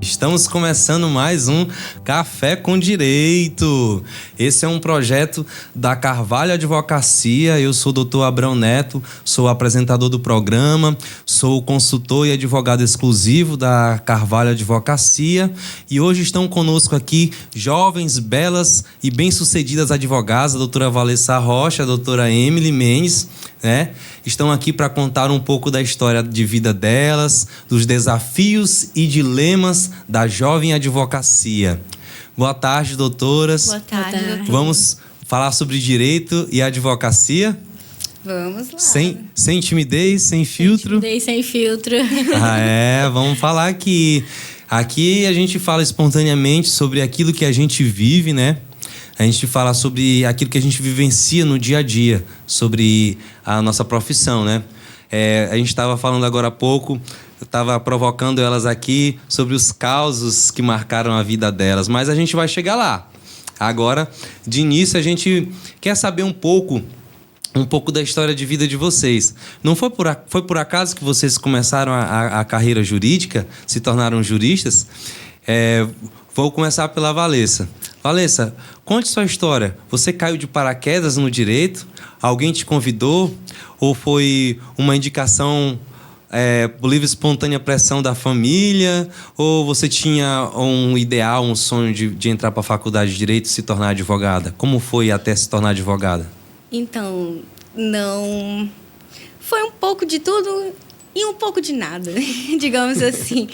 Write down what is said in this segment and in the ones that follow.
Estamos começando mais um Café com Direito. Esse é um projeto da Carvalho Advocacia. Eu sou o Dr. Abrão Neto, sou apresentador do programa, sou consultor e advogado exclusivo da Carvalho Advocacia. E hoje estão conosco aqui jovens, belas e bem-sucedidas advogadas, a doutora Valessa Rocha, a doutora Emily Mendes, né? Estão aqui para contar um pouco da história de vida delas, dos desafios e dilemas da jovem advocacia. Boa tarde, doutoras. Boa tarde, doutor. Vamos falar sobre direito e advocacia? Vamos lá. Sem timidez, sem filtro? Sem filtro. Vamos falar aqui. Aqui a gente fala espontaneamente sobre aquilo que a gente vive, né? A gente fala sobre aquilo que a gente vivencia no dia a dia, sobre a nossa profissão, né? A gente estava falando agora há pouco, eu estava provocando elas aqui sobre os causos que marcaram a vida delas, mas a gente vai chegar lá. Agora, de início, a gente quer saber um pouco da história de vida de vocês. Não foi por acaso que vocês começaram a carreira jurídica, se tornaram juristas? Vou começar pela Valessa. Valessa, conte sua história. Você caiu de paraquedas no direito? Alguém te convidou? Ou foi uma indicação por livre e espontânea pressão da família? Ou você tinha um ideal, um sonho de entrar para a faculdade de Direito e se tornar advogada? Como foi até se tornar advogada? Então, não... Foi um pouco de tudo e um pouco de nada, digamos assim.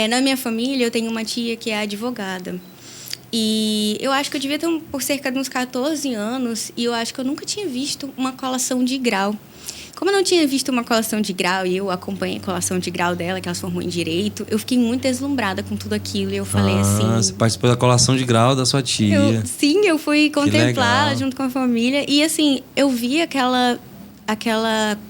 Na minha família, eu tenho uma tia que é advogada. E eu acho que eu devia ter por cerca de uns 14 anos e eu acho que eu nunca tinha visto uma colação de grau. Como eu não tinha visto uma colação de grau e eu acompanhei a colação de grau dela, que ela se formou em Direito, eu fiquei muito deslumbrada com tudo aquilo e eu falei assim... Você participou da colação de grau da sua tia. Eu fui contemplá-la junto com a família e assim, eu vi aquela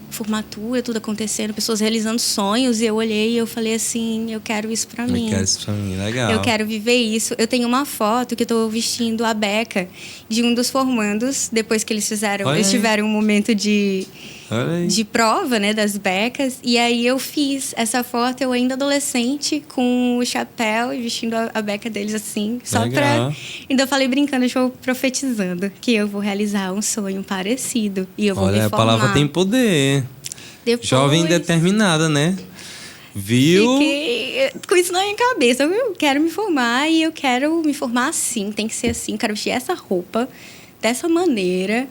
formatura, tudo acontecendo, pessoas realizando sonhos, e eu olhei e eu falei assim, eu quero isso pra mim. Eu quero isso pra mim, legal. Eu quero viver isso. Eu tenho uma foto que eu tô vestindo a beca de um dos formandos, depois que eles tiveram um momento de prova, né, das becas, e aí eu fiz essa foto, eu ainda adolescente, com o chapéu e vestindo a beca deles assim, só legal. Ainda falei brincando, eu estou profetizando que eu vou realizar um sonho parecido e eu vou me formar. A palavra tem poder. Depois, jovem determinada, né? Viu? Fiquei com isso na minha cabeça. Eu quero me formar e eu quero me formar assim, tem que ser assim, eu quero vestir essa roupa dessa maneira.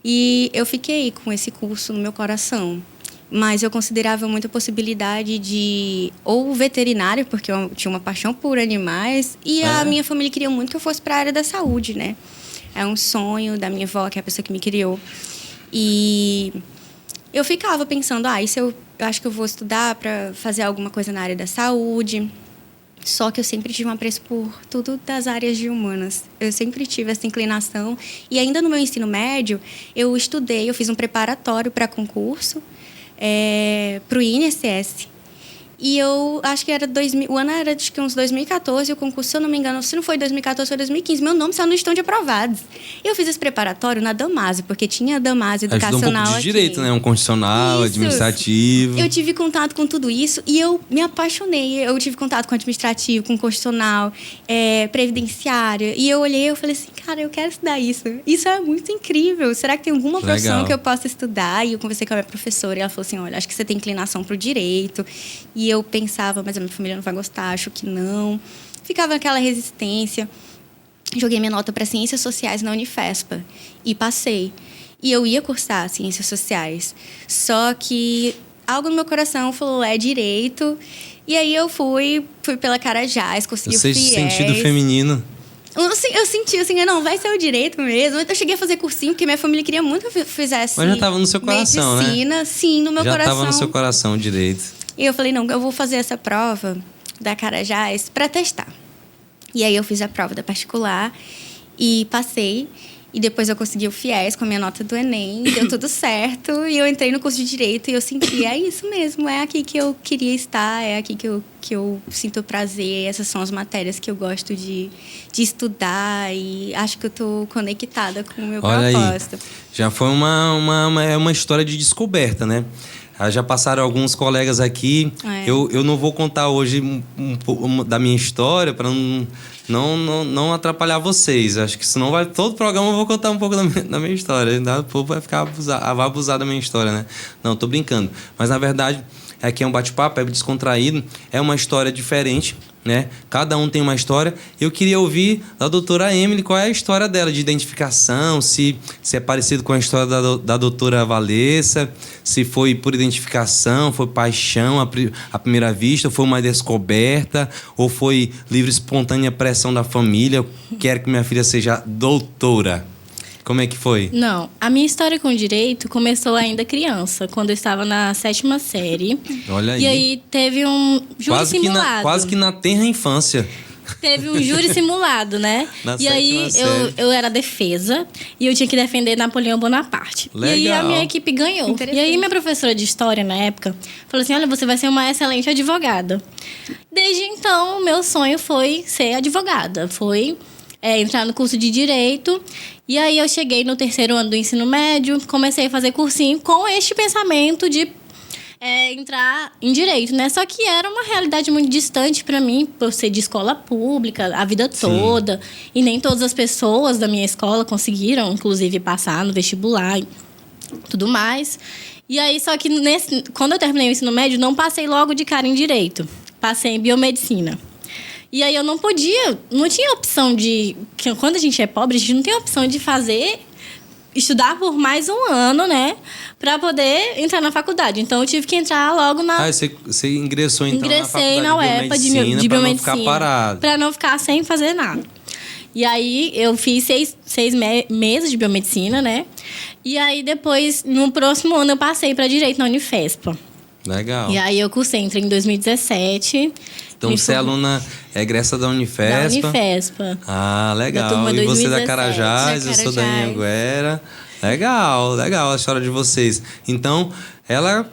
E eu fiquei com esse curso no meu coração. Mas eu considerava muito a possibilidade de... ou veterinário, porque eu tinha uma paixão por animais. E a minha família queria muito que eu fosse para a área da saúde, né? É um sonho da minha avó, que é a pessoa que me criou. E eu ficava pensando, eu acho que eu vou estudar para fazer alguma coisa na área da saúde. Só que eu sempre tive um apreço por tudo das áreas de humanas. Eu sempre tive essa inclinação. E ainda no meu ensino médio, eu fiz um preparatório para concurso para o INSS. E eu acho que o ano era acho que uns 2014, o concurso, se eu não me engano, se não foi 2014, foi 2015. Meu nome saiu no listão de aprovados. Eu fiz esse preparatório na Damásio, porque tinha a Damásio Educacional um pouco de direito, aqui. né? Um constitucional, isso. Administrativo. Eu tive contato com tudo isso e eu me apaixonei. Eu tive contato com administrativo, com constitucional, previdenciária. E eu olhei e eu falei assim, cara, eu quero estudar isso. Isso é muito incrível. Será que tem alguma profissão que eu possa estudar? E eu conversei com a minha professora e ela falou assim, olha, acho que você tem inclinação para o direito. E eu pensava, mas a minha família não vai gostar, acho que não. Ficava naquela resistência. Joguei minha nota para Ciências Sociais na Unifespa e passei. E eu ia cursar Ciências Sociais. Só que algo no meu coração falou, é direito. E aí eu fui pela Carajás, consegui o FIES. Sentido feminino. Eu senti assim, não, vai ser o direito mesmo. Eu cheguei a fazer cursinho, porque minha família queria muito que eu fizesse medicina. Mas já estava no seu coração, medicina, né? Sim, no meu coração. Já estava no seu coração o direito. E eu falei, não, eu vou fazer essa prova da Carajás para testar. E aí eu fiz a prova da particular e passei. E depois eu consegui o FIES com a minha nota do Enem, deu tudo certo. E eu entrei no curso de Direito e eu senti, é isso mesmo, é aqui que eu queria estar, é aqui que eu sinto prazer. Essas são as matérias que eu gosto de estudar e acho que eu estou conectada com o meu propósito. Aí, já foi uma história de descoberta, né? Já passaram alguns colegas aqui. Eu não vou contar hoje da minha história para não atrapalhar vocês. Acho que senão todo programa eu vou contar um pouco da minha história. O povo vai abusar da minha história, né? Não, tô brincando. Mas, na verdade, aqui é um bate-papo, é descontraído. É uma história diferente, né? Cada um tem uma história. Eu queria ouvir da doutora Emily qual é a história dela de identificação, se é parecido com a história da doutora Valessa, se foi por identificação, foi paixão à primeira vista, foi uma descoberta, ou foi livre espontânea pressão da família. Quero que minha filha seja doutora. Como é que foi? Não, a minha história com direito começou ainda criança, quando eu estava na 7ª série. Olha aí. E aí teve um júri simulado. Quase que na tenra infância. Teve um júri simulado, né? E aí eu era defesa e eu tinha que defender Napoleão Bonaparte. Legal. E aí a minha equipe ganhou. E aí minha professora de história na época falou assim: olha, você vai ser uma excelente advogada. Desde então, meu sonho foi ser advogada. Foi entrar no curso de Direito. E aí eu cheguei no 3º ano do ensino médio, comecei a fazer cursinho com este pensamento de entrar em Direito, né? Só que era uma realidade muito distante para mim, por ser de escola pública a vida toda. Sim. E nem todas as pessoas da minha escola conseguiram, inclusive, passar no vestibular e tudo mais. E aí, só que quando eu terminei o ensino médio, não passei logo de cara em Direito. Passei em Biomedicina. E aí eu não tinha opção quando a gente é pobre, a gente não tem opção de estudar por mais um ano, né? Pra poder entrar na faculdade. Então eu tive que entrar logo na... Você ingressou então Ingressei na UEPA de Biomedicina. Pra não ficar parado. Pra não ficar sem fazer nada. E aí eu fiz seis meses de Biomedicina, né? E aí depois, no próximo ano, eu passei pra Direito na Unifespa. Legal. E aí eu entrei em 2017. Então você é aluna egressa da Unifespa. Da Unifespa. Ah, legal. Da turma e você 2017. da Carajás, eu sou da Anhanguera. Legal a história de vocês. Então ela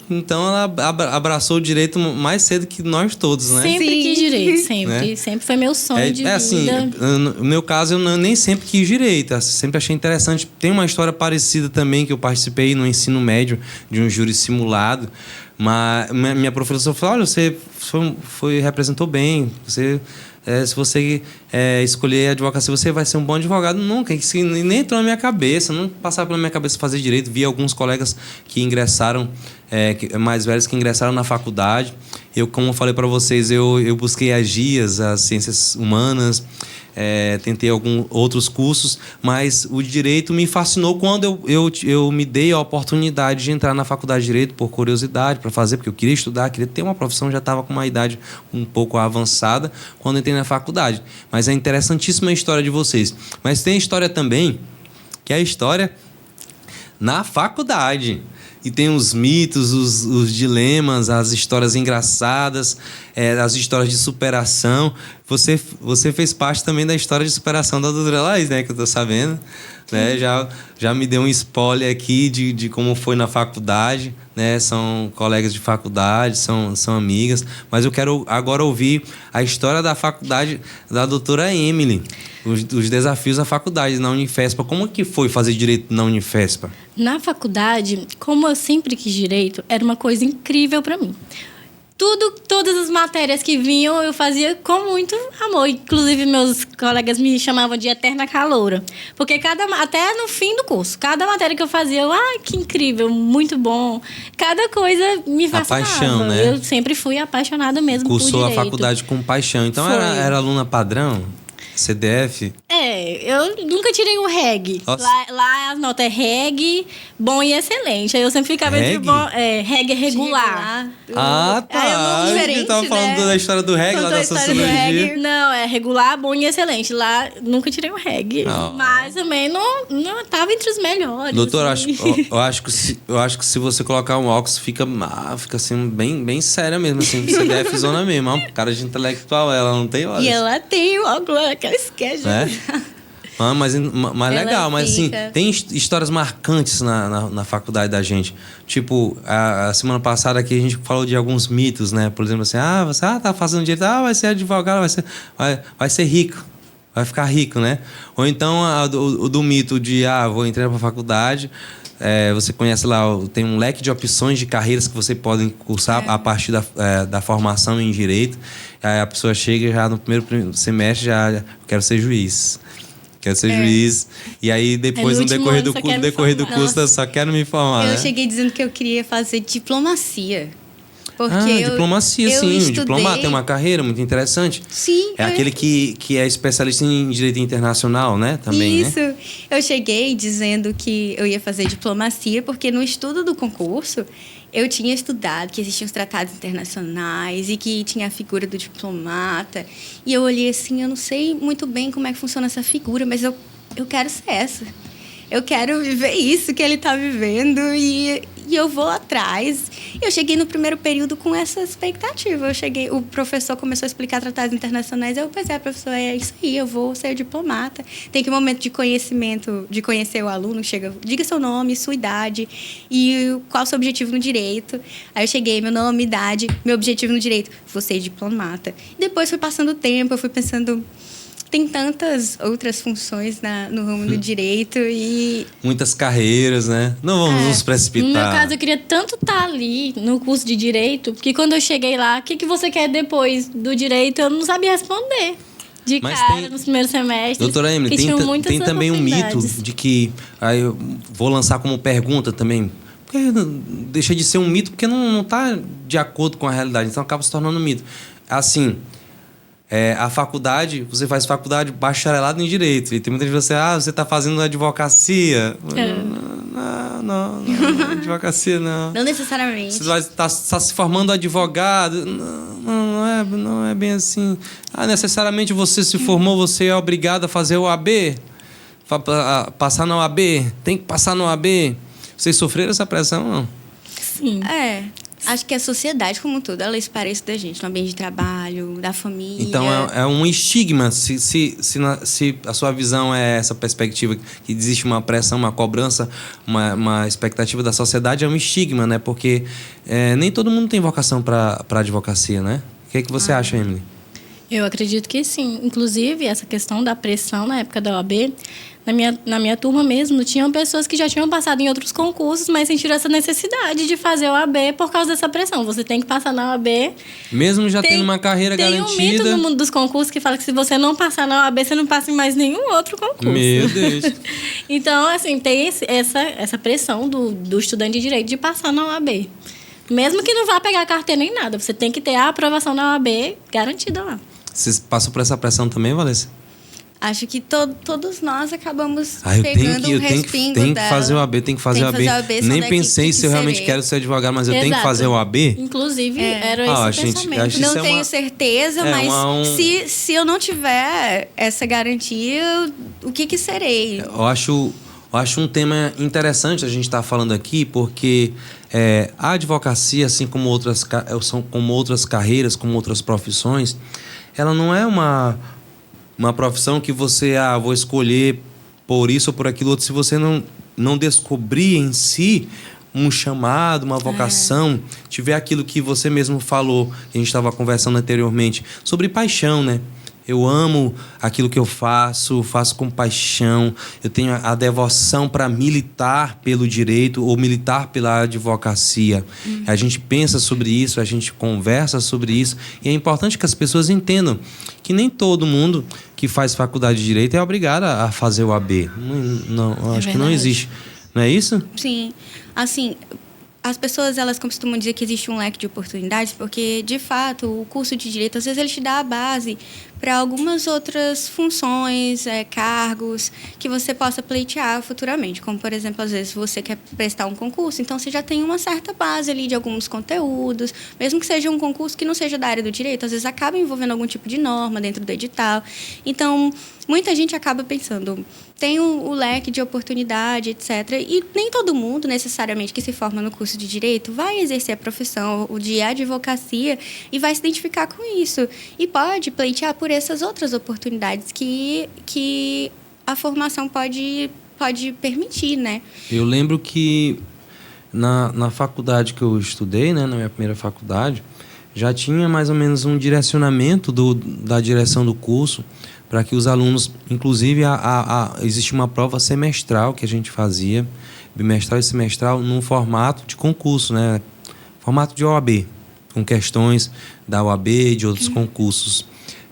abraçou o direito mais cedo que nós todos, né? Sempre quis direito, sempre. Né? Sempre foi meu sonho de vida. Assim, no meu caso, eu nem sempre quis direito. Sempre achei interessante. Tem uma história parecida também, que eu participei no ensino médio de um júri simulado. Mas minha professora falou: olha, você representou bem. Se você escolher a advocacia, você vai ser um bom advogado. Nunca, isso nem entrou na minha cabeça. Não passava pela minha cabeça fazer direito. Vi alguns colegas que ingressaram, mais velhos, que ingressaram na faculdade. Como eu falei para vocês, eu busquei as GIAs, as ciências humanas. Tentei alguns outros cursos, mas o direito me fascinou quando eu me dei a oportunidade de entrar na faculdade de direito por curiosidade, para fazer, porque eu queria estudar, queria ter uma profissão, já estava com uma idade um pouco avançada quando entrei na faculdade. Mas é interessantíssima a história de vocês. Mas tem história também, que é a história na faculdade. E tem os mitos, os dilemas, as histórias engraçadas, as histórias de superação. Você fez parte também da história de superação da doutora Laís, né? Que eu tô sabendo. Né? Já me deu um spoiler aqui de como foi na faculdade. Né? São colegas de faculdade, são amigas. Mas eu quero agora ouvir a história da faculdade da doutora Emily. Os desafios da faculdade na Unifespa. Como que foi fazer direito na Unifespa? Na faculdade, como eu sempre quis direito, era uma coisa incrível para mim. Todas as matérias que vinham, eu fazia com muito amor. Inclusive, meus colegas me chamavam de eterna caloura. Porque até no fim do curso, cada matéria que eu fazia, que incrível, muito bom. Cada coisa me fascinava. A paixão, né? Eu sempre fui apaixonada mesmo por direito. Cursou a faculdade com paixão. Então, era aluna padrão? CDF? Eu nunca tirei um reg. Lá a nota é reg, bom e excelente. Aí eu sempre ficava de bom. Reg é regular. Tá. A gente tava falando da história do reg, lá da sociologia. Não, é regular, bom e excelente. Lá nunca tirei um reg. Mas também não tava entre os melhores. Doutor, assim. eu acho que se você colocar um óculos, fica assim, bem séria mesmo. Assim, CDF zona mesmo. Ó, cara de intelectual, ela não tem olhos. E ela tem o óculos, aquela esquece. Mas legal, mas assim, tem histórias marcantes na faculdade da gente. Tipo, a semana passada aqui a gente falou de alguns mitos, né? Por exemplo, assim, você tá fazendo direito, vai ser advogado, vai ser rico, vai ficar rico, né? Ou então o do mito de, vou entrar pra faculdade, Você conhece lá, tem um leque de opções de carreiras que você pode cursar a partir da formação em Direito. Aí a pessoa chega já no primeiro semestre, já quero ser juiz. Quero ser juiz. E aí depois, no decorrer do curso, eu só quero me formar. Eu cheguei dizendo que eu queria fazer diplomacia. Porque diplomacia, sim. estudei... O diplomata é uma carreira muito interessante. Sim. É aquele que é especialista em direito internacional, né? Também, Isso. Né? Eu cheguei dizendo que eu ia fazer diplomacia, porque no estudo do concurso, eu tinha estudado que existiam os tratados internacionais e que tinha a figura do diplomata. E eu olhei assim, eu não sei muito bem como é que funciona essa figura, mas eu quero ser essa. Eu quero viver isso que ele está vivendo e eu vou atrás. Eu cheguei no primeiro período com essa expectativa. O professor começou a explicar tratados internacionais. Eu pensei, professor, é isso aí, eu vou ser diplomata. Tem que um momento de conhecimento, de conhecer o aluno, diga seu nome, sua idade e qual o seu objetivo no direito. Aí eu cheguei, meu nome, idade, meu objetivo no direito, vou ser diplomata. Depois foi passando o tempo, eu fui pensando... Tem tantas outras funções no ramo do direito e... Muitas carreiras, né? Não vamos nos precipitar. No meu caso, eu queria tanto estar ali no curso de Direito, porque quando eu cheguei lá, o que você quer depois do Direito? Eu não sabia responder. Nos primeiros semestres. Doutora Emily, tem também um mito de que... Aí eu vou lançar como pergunta também. Porque deixa de ser um mito, porque não está de acordo com a realidade. Então, acaba se tornando um mito. Assim... a faculdade, você faz faculdade bacharelado em Direito. E tem muita gente que você está fazendo advocacia. Não, advocacia não. Não necessariamente. Você vai estar se formando advogado. Não é bem assim. Necessariamente você se formou, você é obrigado a fazer o OAB? Passar na OAB? Tem que passar na OAB? Vocês sofreram essa pressão, não? Sim. Acho que a sociedade como um todo, ela espera isso da gente, no ambiente de trabalho, da família. Então, é um estigma. Se a sua visão é essa perspectiva, que existe uma pressão, uma cobrança, uma expectativa da sociedade, é um estigma, né? Porque nem todo mundo tem vocação para advocacia, né? O que você acha, Emily? Eu acredito que sim. Inclusive, essa questão da pressão na época da OAB, na minha turma mesmo, tinham pessoas que já tinham passado em outros concursos, mas sentiram essa necessidade de fazer a OAB por causa dessa pressão. Você tem que passar na OAB. Mesmo já tendo uma carreira garantida. Tem um mito no mundo dos concursos que fala que se você não passar na OAB, você não passa em mais nenhum outro concurso. Meu Deus. Então, assim, tem essa pressão do estudante de Direito de passar na OAB. Mesmo que não vá pegar carteira nem nada, você tem que ter a aprovação na OAB garantida lá. Vocês passam por essa pressão também, Valência? Acho que todos nós acabamos pegando um respingo dela. Tem que fazer o AB, tem que fazer o AB. Nem pensei se eu realmente quero ser advogado, mas eu tenho que fazer o AB. Inclusive, era esse o pensamento. Não tenho certeza, mas se eu não tiver essa garantia, o que serei? Eu acho um tema interessante a gente estar falando aqui, porque a advocacia, assim como outras carreiras, como outras profissões, ela não é uma profissão que você vou escolher por isso ou por aquilo outro. Se você não descobrir em si um chamado, uma vocação, tiver aquilo que você mesmo falou, que a gente estava conversando anteriormente, sobre paixão, né? Eu amo aquilo que eu faço com paixão. Eu tenho a devoção para militar pelo direito ou militar pela advocacia. A gente pensa sobre isso, a gente conversa sobre isso. E é importante que as pessoas entendam que nem todo mundo que faz faculdade de Direito é obrigado a fazer o AB. Não, acho que não existe. Não é isso? Sim. Assim... As pessoas, elas costumam dizer que existe um leque de oportunidades porque, de fato, o curso de Direito, às vezes, ele te dá a base para algumas outras funções, cargos que você possa pleitear futuramente. Como, por exemplo, às vezes você quer prestar um concurso, então você já tem uma certa base ali de alguns conteúdos, mesmo que seja um concurso que não seja da área do direito, às vezes acaba envolvendo algum tipo de norma dentro do edital. Então, muita gente acaba pensando, tem o leque de oportunidade, etc. E nem todo mundo, necessariamente, que se forma no curso de Direito vai exercer a profissão de advocacia e vai se identificar com isso. E pode pleitear por essas outras oportunidades que a formação pode permitir, né? Eu lembro que na faculdade que eu estudei, né, na minha primeira faculdade, já tinha mais ou menos um direcionamento da direção do curso para que os alunos, inclusive, existe uma prova semestral que a gente fazia bimestral e semestral, num formato de concurso, né? Formato de OAB, com questões da OAB e de outros concursos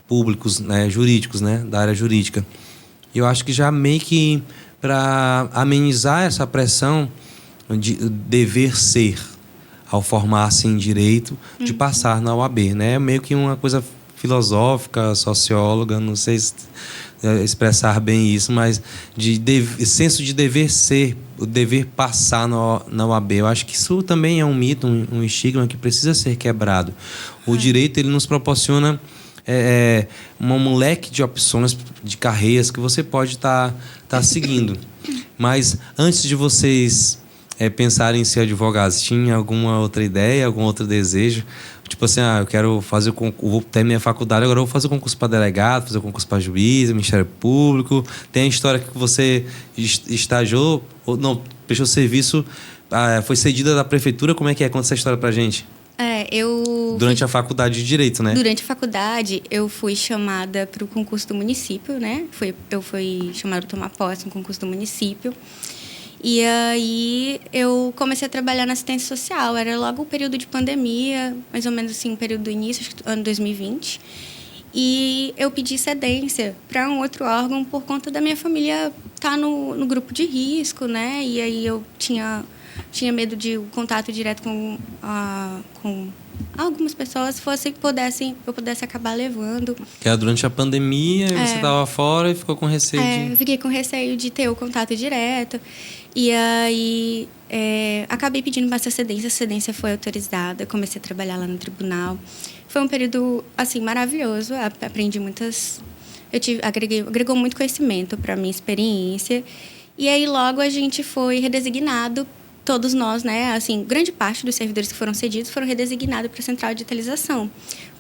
públicos, né, jurídicos, né, da área jurídica. E eu acho que já meio que para amenizar essa pressão de dever ser, ao formar-se em direito, de passar na OAB, né? Meio que uma coisa filosófica, socióloga, não sei expressar bem isso, mas senso de dever ser, o dever passar na OAB. Eu acho que isso também é um mito, um estigma que precisa ser quebrado. O direito, ele nos proporciona um moleque de opções, de carreiras que você pode estar seguindo. Mas antes de vocês pensarem em ser advogados, tinha alguma outra ideia, algum outro desejo? Tipo assim, eu quero fazer vou terminar a faculdade, agora eu vou fazer o concurso para delegado, fazer o concurso para juiz, Ministério Público. Tem a história que você estagiou, ou não, prestou serviço, foi cedida da prefeitura. Como é que é? Conta essa história pra gente. Durante a faculdade de Direito, né? Durante a faculdade, eu fui chamada para o concurso do município, né? Eu fui chamada para tomar posse no concurso do município. E aí eu comecei a trabalhar na assistência social. Era logo o período de pandemia, mais ou menos assim, o período do início, acho que ano 2020. E eu pedi cedência para um outro órgão por conta da minha família estar no grupo de risco, né? E aí eu tinha medo de o contato direto com algumas pessoas eu pudesse acabar levando. Que era durante a pandemia, você estava fora e ficou com receio eu fiquei com receio de ter o contato direto. E aí acabei pedindo para essa cedência. A cedência foi autorizada, comecei a trabalhar lá no tribunal. Foi um período assim maravilhoso, aprendi muitas... agregou muito conhecimento para a minha experiência. E aí logo a gente foi redesignado. Todos nós, né, assim, grande parte dos servidores que foram cedidos foram redesignados para a central de digitalização.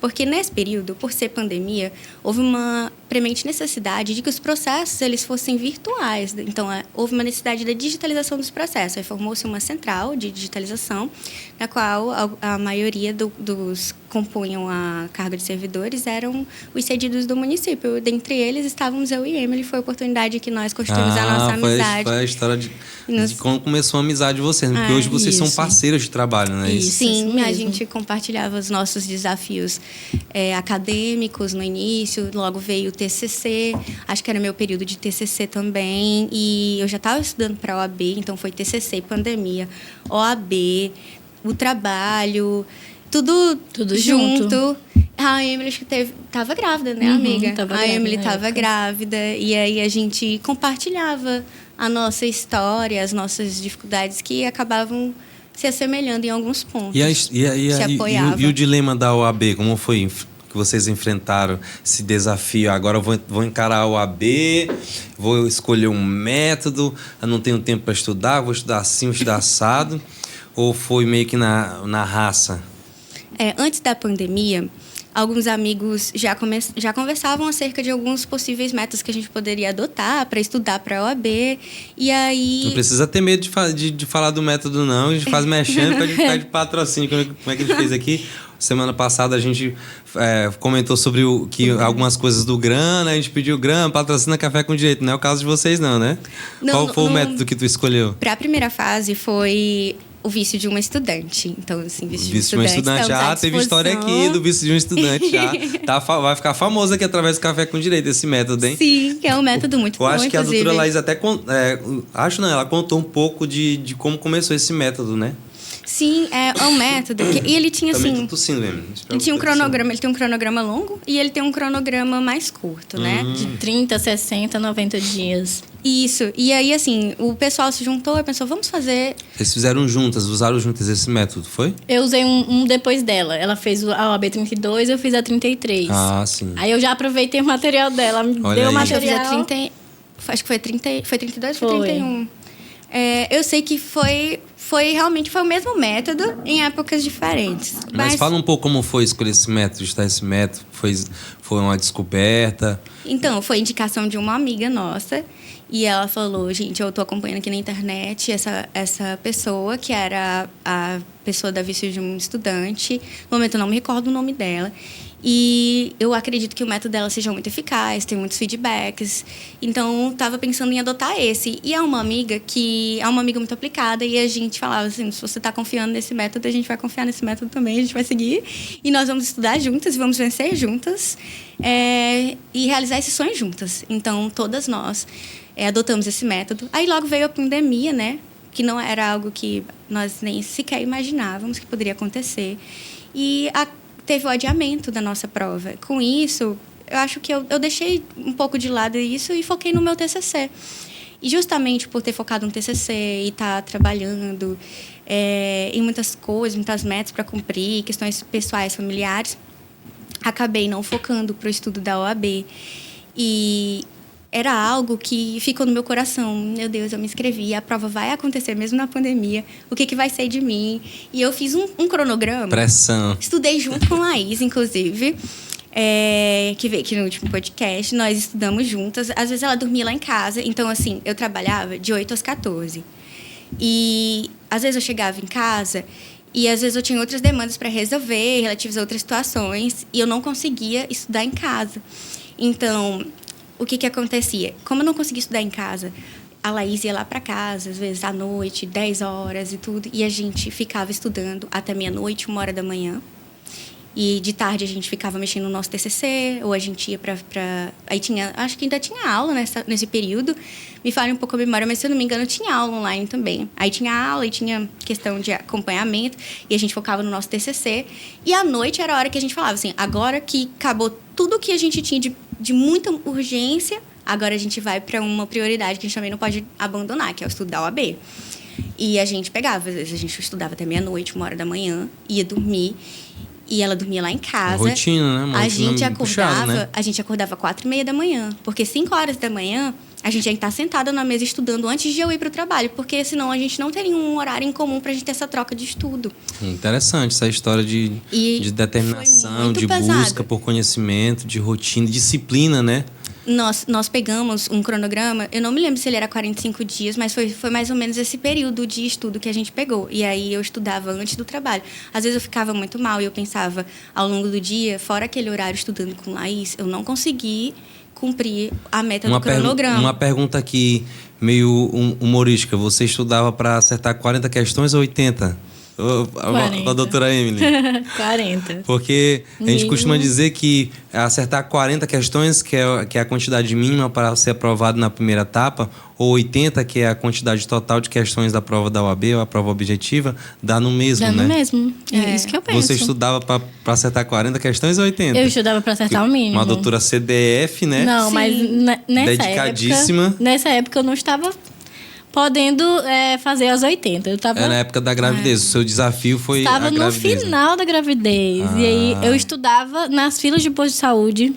Porque nesse período, por ser pandemia, houve uma premente necessidade de que os processos eles fossem virtuais. Então, houve uma necessidade da digitalização dos processos. Aí formou-se uma central de digitalização, na qual a maioria dos compunham a carga de servidores eram os cedidos do município. Dentre eles estávamos eu e Emily. Foi a oportunidade que nós construímos a nossa amizade. Foi a história de como começou a amizade de vocês, porque hoje vocês são parceiros de trabalho, né? Sim, a gente compartilhava os nossos desafios acadêmicos no início, logo veio o TCC, acho que era meu período de TCC também, e eu já estava estudando para a OAB, então foi TCC, pandemia, OAB, o trabalho, tudo junto. A Emily acho que estava grávida, né, amiga? A Emily estava grávida, e aí a gente compartilhava a nossa história, as nossas dificuldades que acabavam se assemelhando em alguns pontos. Se apoiava. E o dilema da OAB, como foi que vocês enfrentaram esse desafio? Agora eu vou encarar a OAB, vou escolher um método, eu não tenho tempo para estudar, vou estudar assim, vou estudar assado, ou foi meio que na raça? Antes da pandemia, alguns amigos já conversavam acerca de alguns possíveis métodos que a gente poderia adotar para estudar para a OAB. E aí... Não precisa ter medo de falar do método, não. A gente faz mexendo, pede patrocínio. Como é que a gente fez aqui? Semana passada a gente comentou sobre algumas coisas do GRAM, né? A gente pediu GRAM, patrocina Café com Direito. Não é o caso de vocês, não, né? Qual foi o método que tu escolheu? Para a primeira fase foi o vício de uma estudante. Então, assim, vício de uma estudante. Teve história aqui do vício de um estudante já. Vai ficar famoso aqui através do Café com Direito, esse método, hein? Sim, que é um método muito bom, acho que inclusive. A doutora Laís até... ela contou um pouco de como começou esse método, né? Sim, é um método e ele tinha também assim... Tô tossindo mesmo. Ele tem um cronograma longo e ele tem um cronograma mais curto, né? De 30, 60, 90 dias. Isso. E aí, assim, o pessoal se juntou e pensou, vamos fazer... Vocês fizeram juntas, usaram juntas esse método, foi? Eu usei um depois dela. Ela fez a OAB 32, eu fiz a 33. Ah, sim. Aí eu já aproveitei o material dela. Me deu o material. Acho que foi 32, foi 31. Eu sei que realmente foi o mesmo método em épocas diferentes. Mas fala um pouco como foi escolher esse método, estudar esse método. Foi uma descoberta? Então, foi indicação de uma amiga nossa. E ela falou, gente, eu tô acompanhando aqui na internet essa pessoa, que era a pessoa da vício de um estudante. No momento eu não me recordo o nome dela. E eu acredito que o método dela seja muito eficaz, tem muitos feedbacks. Então, estava pensando em adotar esse. E é uma amiga muito aplicada, e a gente falava assim, se você está confiando nesse método, a gente vai confiar nesse método também, a gente vai seguir. E nós vamos estudar juntas, vamos vencer juntas, e realizar esse sonho juntas. Então, todas nós adotamos esse método. Aí logo veio a pandemia, né? Que não era algo que nós nem sequer imaginávamos que poderia acontecer. E teve o adiamento da nossa prova. Com isso, eu acho que eu deixei um pouco de lado isso e foquei no meu TCC. E justamente por ter focado no TCC e estar trabalhando em muitas coisas, muitas metas para cumprir, questões pessoais, familiares, acabei não focando para o estudo da OAB. E era algo que ficou no meu coração. Meu Deus, eu me inscrevi, a prova vai acontecer mesmo na pandemia. O que vai ser de mim? E eu fiz um cronograma. Pressão. Estudei junto com a Laís, inclusive, que veio aqui no último podcast. Nós estudamos juntas. Às vezes ela dormia lá em casa. Então, assim, eu trabalhava de 8 às 14. E às vezes eu chegava em casa e às vezes eu tinha outras demandas para resolver, relativas a outras situações, e eu não conseguia estudar em casa. Então, o que acontecia? Como eu não conseguia estudar em casa, a Laís ia lá para casa, às vezes à noite, 10 horas e tudo, e a gente ficava estudando até meia-noite, 1h da manhã. E de tarde a gente ficava mexendo no nosso TCC, ou a gente ia para... Aí acho que ainda tinha aula nesse período. Me falha um pouco a memória, mas se eu não me engano, tinha aula online também. Aí tinha aula e tinha questão de acompanhamento, e a gente focava no nosso TCC. E à noite era a hora que a gente falava assim, agora que acabou tudo que a gente tinha de muita urgência, agora a gente vai para uma prioridade que a gente também não pode abandonar, que é o estudo da OAB. E a gente pegava, às vezes a gente estudava até meia-noite, 1h da manhã, ia dormir. E ela dormia lá em casa. Rotina, né? Uma rotina puxada, né? A gente acordava 4h30 da manhã. Porque 5h da manhã, a gente ia estar sentada na mesa estudando antes de eu ir para o trabalho. Porque senão a gente não teria um horário em comum para a gente ter essa troca de estudo. Interessante essa história de determinação, de busca por conhecimento, de rotina, disciplina, né? Nós pegamos um cronograma, eu não me lembro se ele era 45 dias, mas foi mais ou menos esse período de estudo que a gente pegou. E aí eu estudava antes do trabalho. Às vezes eu ficava muito mal e eu pensava, ao longo do dia, fora aquele horário estudando com Laís, eu não consegui cumprir a meta do cronograma. Uma pergunta aqui, meio humorística. Você estudava para acertar 40 questões ou 80? A doutora Emily. 40. Porque a gente costuma dizer que acertar 40 questões, que é a quantidade mínima para ser aprovado na primeira etapa, ou 80, que é a quantidade total de questões da prova da OAB, ou a prova objetiva, dá no mesmo, né? Dá no mesmo. É isso que eu penso. Você estudava para acertar 40 questões ou 80? Eu estudava para acertar o mínimo. Uma doutora CDF, né? Não, mas dedicadíssima. Nessa época eu não estava podendo fazer as 80. Eu tava... É na época da gravidez. O seu desafio foi Estava a gravidez. No final da gravidez. E aí eu estudava nas filas de posto de saúde.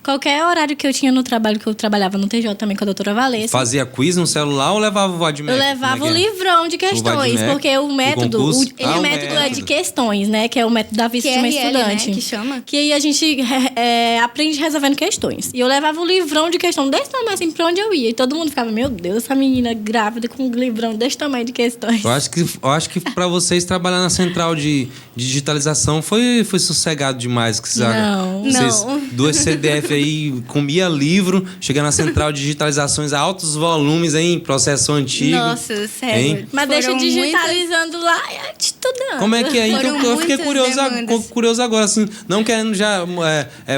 Qualquer horário que eu tinha no trabalho, que eu trabalhava no TJ também com a doutora Valessa. Fazia quiz no celular ou levava o Vadmec? Eu levava o livrão de questões, porque o método, o método é de questões, né? Que é o método da vista de uma estudante. Né? Que chama? Que aí a gente aprende resolvendo questões. E eu levava o livrão de questão desse tamanho, assim, pra onde eu ia. E todo mundo ficava, meu Deus, essa menina grávida com um livrão desse tamanho de questões. Eu acho que pra vocês trabalhar na central de digitalização foi sossegado demais. Que vocês, duas CDF aí, comia livro, chegando na central de digitalizações a altos volumes, em processo antigo. Nossa, sério. Hein? Mas deixa digitalizando lá e estudando. Como é que é? Então, eu fiquei curioso agora, assim, não querendo já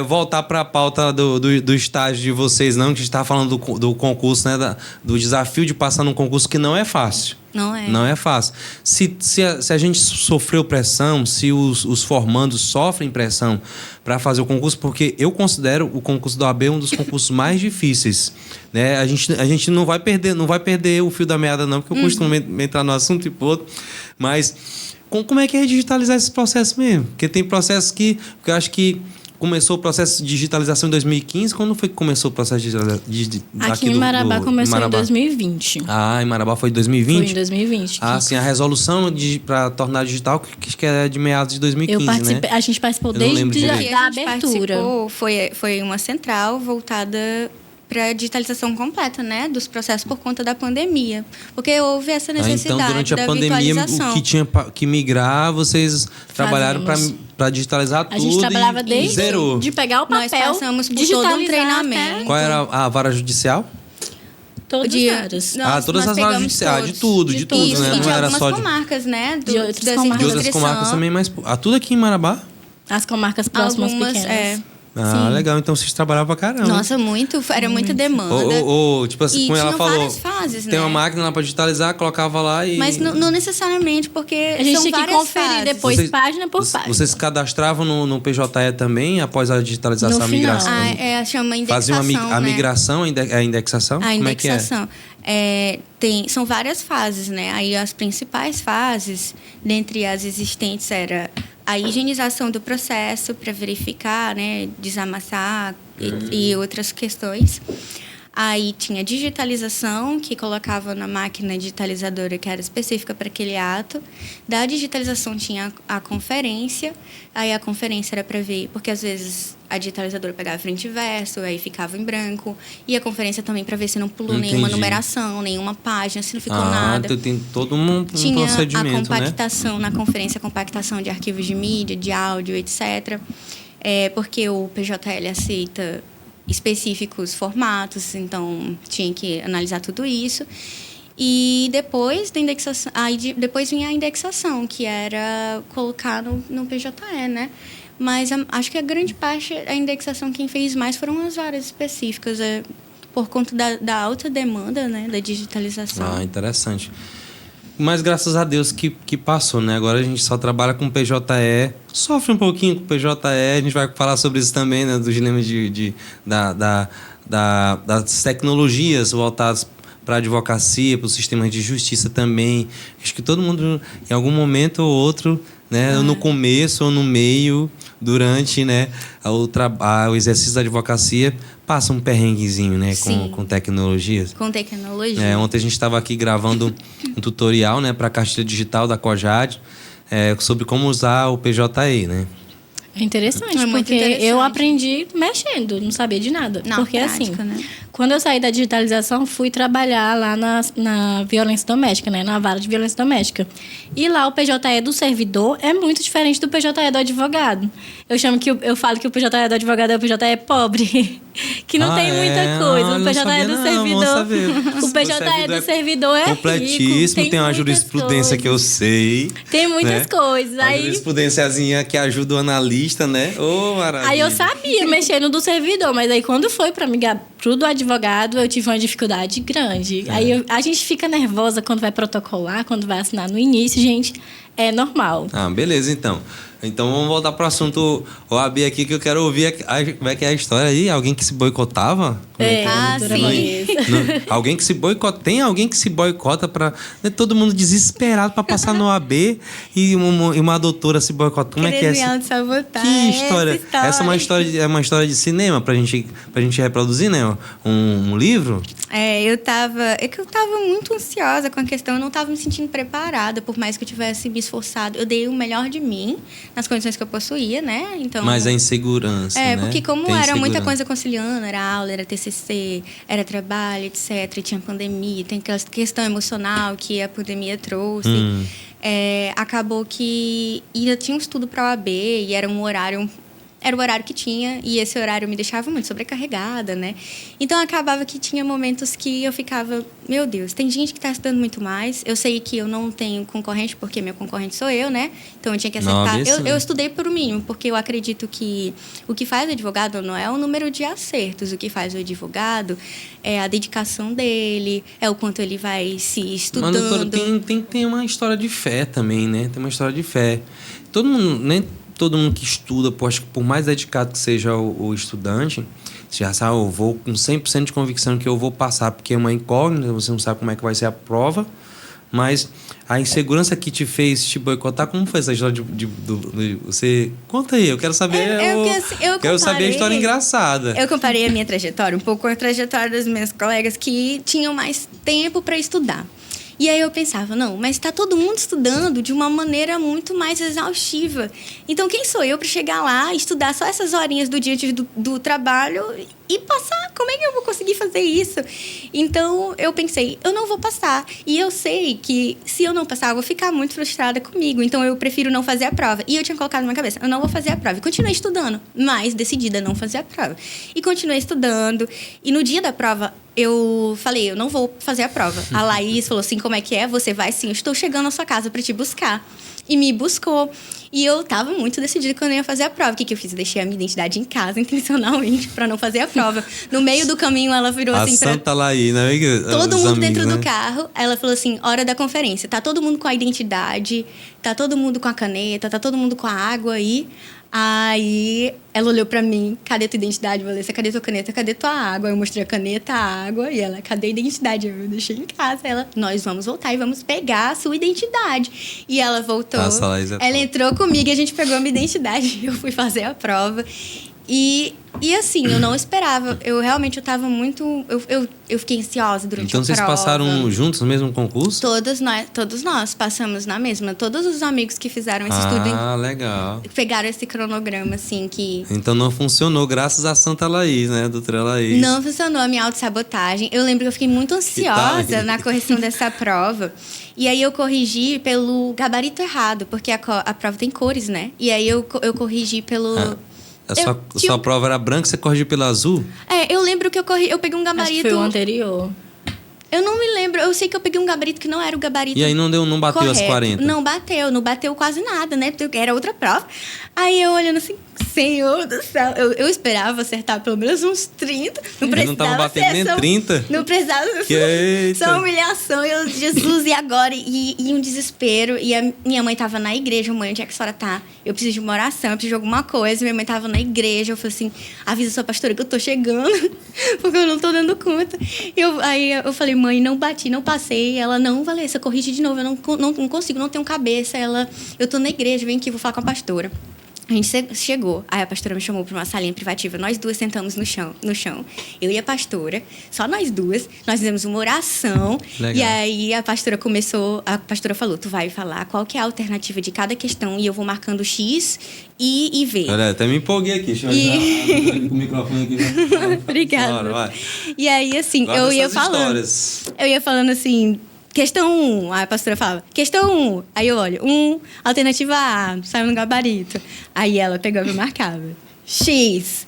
voltar para a pauta do estágio de vocês, não, que a gente estava falando do concurso, né? Do desafio de passar num concurso que não é fácil. Não é fácil. Se a gente sofreu pressão, se os formandos sofrem pressão para fazer o concurso, porque eu considero o concurso da OAB um dos concursos mais difíceis, né? A gente não vai perder o fio da meada, não, porque eu costumo entrar no assunto e outro, mas como é que é digitalizar esse processo mesmo? Porque tem processos que eu acho que começou o processo de digitalização em 2015. Quando foi que começou o processo de aqui em Marabá começou em 2020. Ah, em Marabá foi em 2020? Foi em 2020. Ah, sim, a resolução para tornar digital, que é de meados de 2015, né? A gente participou desde a abertura. Foi uma central voltada para digitalização completa, né, dos processos por conta da pandemia, porque houve essa necessidade. Então, durante a pandemia, o que tinha que migrar, vocês trabalharam para digitalizar tudo. A gente trabalhava desde zerou. De pegar o papel, nós passamos por todo um treinamento. Qual era a vara judicial? Todas as áreas. Todas as varas judiciais, de tudo, isso, né? E não era algumas só comarcas, né? De outras comarcas. De outras comarcas também, mas tudo aqui em Marabá? As comarcas próximas, algumas, pequenas. Ah, legal. Então vocês trabalhavam pra caramba. Nossa, era muita demanda. Tipo assim, como ela falou, várias fases, tem uma máquina lá pra digitalizar, colocava lá e... Mas não necessariamente, porque a gente são tinha que várias conferir fases. depois, página por página. Vocês se cadastravam no PJE também, após a digitalização, a migração? Chama indexação, faziam a migração, a indexação? A Como indexação. São várias fases, né? Aí as principais fases, dentre as existentes, era a higienização do processo para verificar, né, desamassar e outras questões. Aí tinha digitalização, que colocava na máquina digitalizadora que era específica para aquele ato. Da digitalização tinha a conferência. Aí a conferência era para ver, porque às vezes a digitalizadora pegava frente e verso, aí ficava em branco. E a conferência também para ver se não pulou nenhuma numeração, nenhuma página, se não ficou nada. Tem todo um procedimento, tinha a compactação, na conferência, a compactação de arquivos de mídia, de áudio, etc. Porque o PJL aceita específicos formatos, então tinha que analisar tudo isso. E depois da indexação, depois vinha a indexação, que era colocar no PJE, né? Mas acho que a grande parte da indexação quem fez mais foram as varas específicas, por conta da alta demanda, né, da digitalização. Ah, interessante. Mas graças a Deus que passou, né? Agora a gente só trabalha com PJE, sofre um pouquinho com PJE, a gente vai falar sobre isso também, né? Do dilema das tecnologias voltadas para a advocacia, para o sistema de justiça também. Acho que todo mundo, em algum momento ou outro, né? No começo ou no meio, durante, né, o exercício da advocacia, passa um perrenguezinho, né, com tecnologias. Com tecnologia. Ontem a gente estava aqui gravando um tutorial, né, para a cartilha digital da COJAD, sobre como usar o PJE, né? É interessante, porque eu aprendi mexendo, não sabia de nada. Porque prática, assim, né? Quando eu saí da digitalização, fui trabalhar lá na violência doméstica, né? Na vara de violência doméstica. E lá o PJE do servidor é muito diferente do PJE do advogado. Eu falo que o PJE do advogado é o PJE pobre, que não tem muita coisa. O PJE do servidor. O PJE do servidor é completíssimo, rico, tem uma jurisprudência que eu sei. Tem muitas coisas. A jurisprudênciazinha que ajuda o analista, né? Maravilha. Aí eu sabia mexer no do servidor, mas aí quando foi para migrar pro do advogado, eu tive uma dificuldade grande. Aí a gente fica nervosa quando vai protocolar, quando vai assinar no início, gente, é normal. Beleza, então. Então vamos voltar pro assunto OAB aqui, que eu quero ouvir como é que é a história aí. Alguém que se boicotava? Sim. Alguém que se boicota. Tem alguém que se boicota para todo mundo desesperado para passar no OAB e uma doutora se boicota. Como é que é essa? Que história? Essa é uma história de cinema pra gente reproduzir, né? Um livro? Eu tava muito ansiosa com a questão, eu não tava me sentindo preparada, por mais que eu tivesse me esforçado. Eu dei o melhor de mim nas condições que eu possuía, né? Então, mas a insegurança, né? Porque como era muita coisa conciliando, era aula, era TCC, era trabalho, etc. E tinha pandemia, tem aquela questão emocional que a pandemia trouxe. Acabou que ainda tinha um estudo para a OAB e era o horário que tinha, e esse horário me deixava muito sobrecarregada, né? Então, acabava que tinha momentos que eu ficava, meu Deus, tem gente que está estudando muito mais. Eu sei que eu não tenho concorrente, porque meu concorrente sou eu, né? Então, eu tinha que acertar. Eu estudei por o mínimo, porque eu acredito que o que faz o advogado não é o número de acertos. O que faz o advogado é a dedicação dele, é o quanto ele vai se estudando. Mas, doutora, tem uma história de fé também, né? Tem uma história de fé. Todo mundo que estuda, acho que por mais dedicado que seja o estudante, você já sabe, eu vou com 100% de convicção que eu vou passar, porque é uma incógnita, você não sabe como é que vai ser a prova, mas a insegurança que te fez te boicotar, como foi essa história você... Conta aí, eu quero saber, quero saber a história engraçada. Eu comparei a minha trajetória um pouco com a trajetória das minhas colegas que tinham mais tempo para estudar. E aí eu pensava, não, mas está todo mundo estudando de uma maneira muito mais exaustiva. Então, quem sou eu para chegar lá, estudar só essas horinhas do dia do trabalho e passar. Como é que eu vou conseguir fazer isso? Então, eu pensei, eu não vou passar. E eu sei que se eu não passar, eu vou ficar muito frustrada comigo. Então, eu prefiro não fazer a prova. E eu tinha colocado na minha cabeça, eu não vou fazer a prova. E continuei estudando, mas decidida a não fazer a prova. E continuei estudando. E no dia da prova, eu falei, eu não vou fazer a prova. A Laís falou assim, como é que é? Você vai sim, eu estou chegando na sua casa para te buscar. E me buscou. E eu tava muito decidida que eu não ia fazer a prova. O que eu fiz? Eu deixei a minha identidade em casa, intencionalmente, pra não fazer a prova. No meio do caminho, ela virou assim pra... Santa Laís, né? Todo mundo dentro do carro. Ela falou assim, hora da conferência. Tá todo mundo com a identidade, tá todo mundo com a caneta, tá todo mundo com a água aí. Aí ela olhou pra mim, cadê tua identidade, Valência? Cadê tua caneta? Cadê tua água? Eu mostrei a caneta, a água, e ela, cadê a identidade? Eu deixei em casa. Ela, nós vamos voltar e vamos pegar a sua identidade. E ela voltou. Nossa, Laís é ela entrou comigo e a gente pegou a minha identidade. Eu fui fazer a prova. E assim, eu não esperava. Eu realmente, eu tava muito... Eu fiquei ansiosa durante a prova. Então, vocês passaram juntos no mesmo concurso? Todos nós passamos na mesma. Todos os amigos que fizeram esse estudo... Ah, legal. Pegaram esse cronograma, assim, que... Então, não funcionou, graças a Santa Laís, né? Doutora Laís. Não funcionou a minha autossabotagem. Eu lembro que eu fiquei muito ansiosa na correção dessa prova. E aí, eu corrigi pelo gabarito errado, porque a prova tem cores, né? E aí, eu corrigi pelo... Sua prova era branca, você corrigiu pelo azul? Eu lembro que eu peguei um gabarito... Acho que foi o anterior. Eu não me lembro. Eu sei que eu peguei um gabarito que não era o gabarito. E aí não bateu correto. as 40? Não bateu quase nada, né? Porque era outra prova. Aí eu olhando assim, Senhor do céu. Eu esperava acertar pelo menos uns 30. Não precisava. Não tava batendo nem 30? Não precisava. Só humilhação. E eu, Jesus, e agora? E um desespero. E a minha mãe tava na igreja. Mãe, onde é que a senhora tá? Eu preciso de uma oração, eu preciso de alguma coisa. Minha mãe tava na igreja. Eu falei assim, avisa sua pastora que eu tô chegando. Porque eu não tô dando conta. Aí eu falei, mãe, não bati, não passei. Ela, não, Valência, corrige de novo. Eu não consigo, não tenho cabeça. Ela, eu tô na igreja, vem aqui, vou falar com a pastora. A gente chegou, aí a pastora me chamou para uma salinha privativa. Nós duas sentamos no chão. Eu e a pastora, só nós duas. Nós fizemos uma oração. Legal. E aí a pastora falou, tu vai falar qual que é a alternativa de cada questão. E eu vou marcando X e V. Olha, até me empolguei aqui. Deixa eu olhar com o microfone aqui. Obrigada. Claro, vai. E aí, assim, guarda eu ia falando. Histórias. Eu ia falando assim... Questão 1, aí a pastora falava, questão 1. Aí eu olho, 1, alternativa A, saiu no gabarito. Aí ela pegava e marcava, X.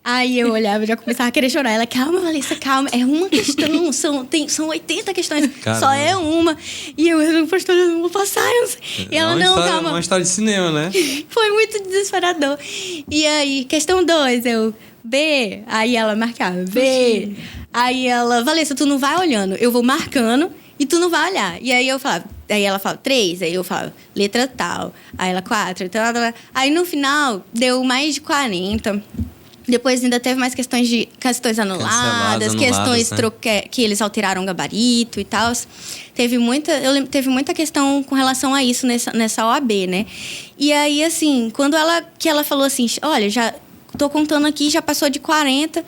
Aí eu olhava e já começava a querer chorar. Ela, calma, Valência, calma. É uma questão, são 80 questões. Caramba. Só é uma. E eu, pastora, eu não vou passar. Eu não sei. E ela, não, calma. Uma história de cinema, né? Foi muito desesperador. E aí, questão 2, eu, B. Aí ela marcava, B. Aí ela, Valência, tu não vai olhando. Eu vou marcando. E tu não vai olhar. E aí ela falava 3, aí eu falava letra tal. Aí ela 4, tal. Aí no final deu mais de 40. Depois ainda teve mais questões anuladas, questões né? Que eles alteraram o gabarito e tal. Teve muita questão com relação a isso nessa OAB, né? E aí, assim, quando ela falou assim, olha, já tô contando aqui, já passou de 40.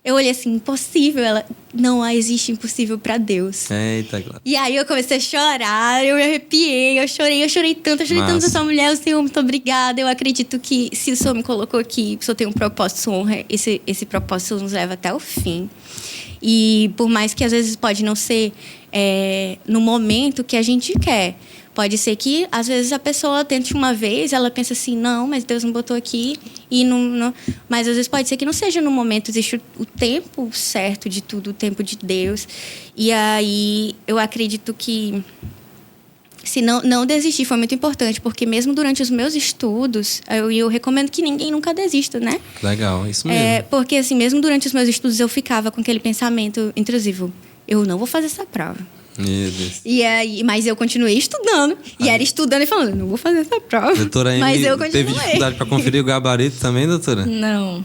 Eu olhei assim, impossível. Ela, não existe impossível pra Deus. Eita, claro. E aí eu comecei a chorar, eu me arrepiei, eu chorei tanto essa mulher. O Senhor, muito obrigada. Eu acredito que se o Senhor me colocou aqui, o Senhor tem um propósito, o Senhor honra, esse propósito nos leva até o fim. E por mais que às vezes pode não ser no momento que a gente quer. Pode ser que, às vezes, a pessoa tente uma vez, ela pensa assim, não, mas Deus me botou aqui e não... Mas, às vezes, pode ser que não seja no momento. Existe o tempo certo de tudo, o tempo de Deus. E aí, eu acredito que... Se não desistir foi muito importante, porque mesmo durante os meus estudos, eu recomendo que ninguém nunca desista, né? Legal, isso mesmo. Porque, assim, mesmo durante os meus estudos, eu ficava com aquele pensamento intrusivo. Eu não vou fazer essa prova. Meu Deus. E aí, mas eu continuei estudando. E era estudando e falando, não vou fazer essa prova. Doutora Amy, mas eu continuei. Teve dificuldade para conferir o gabarito também, doutora? Não.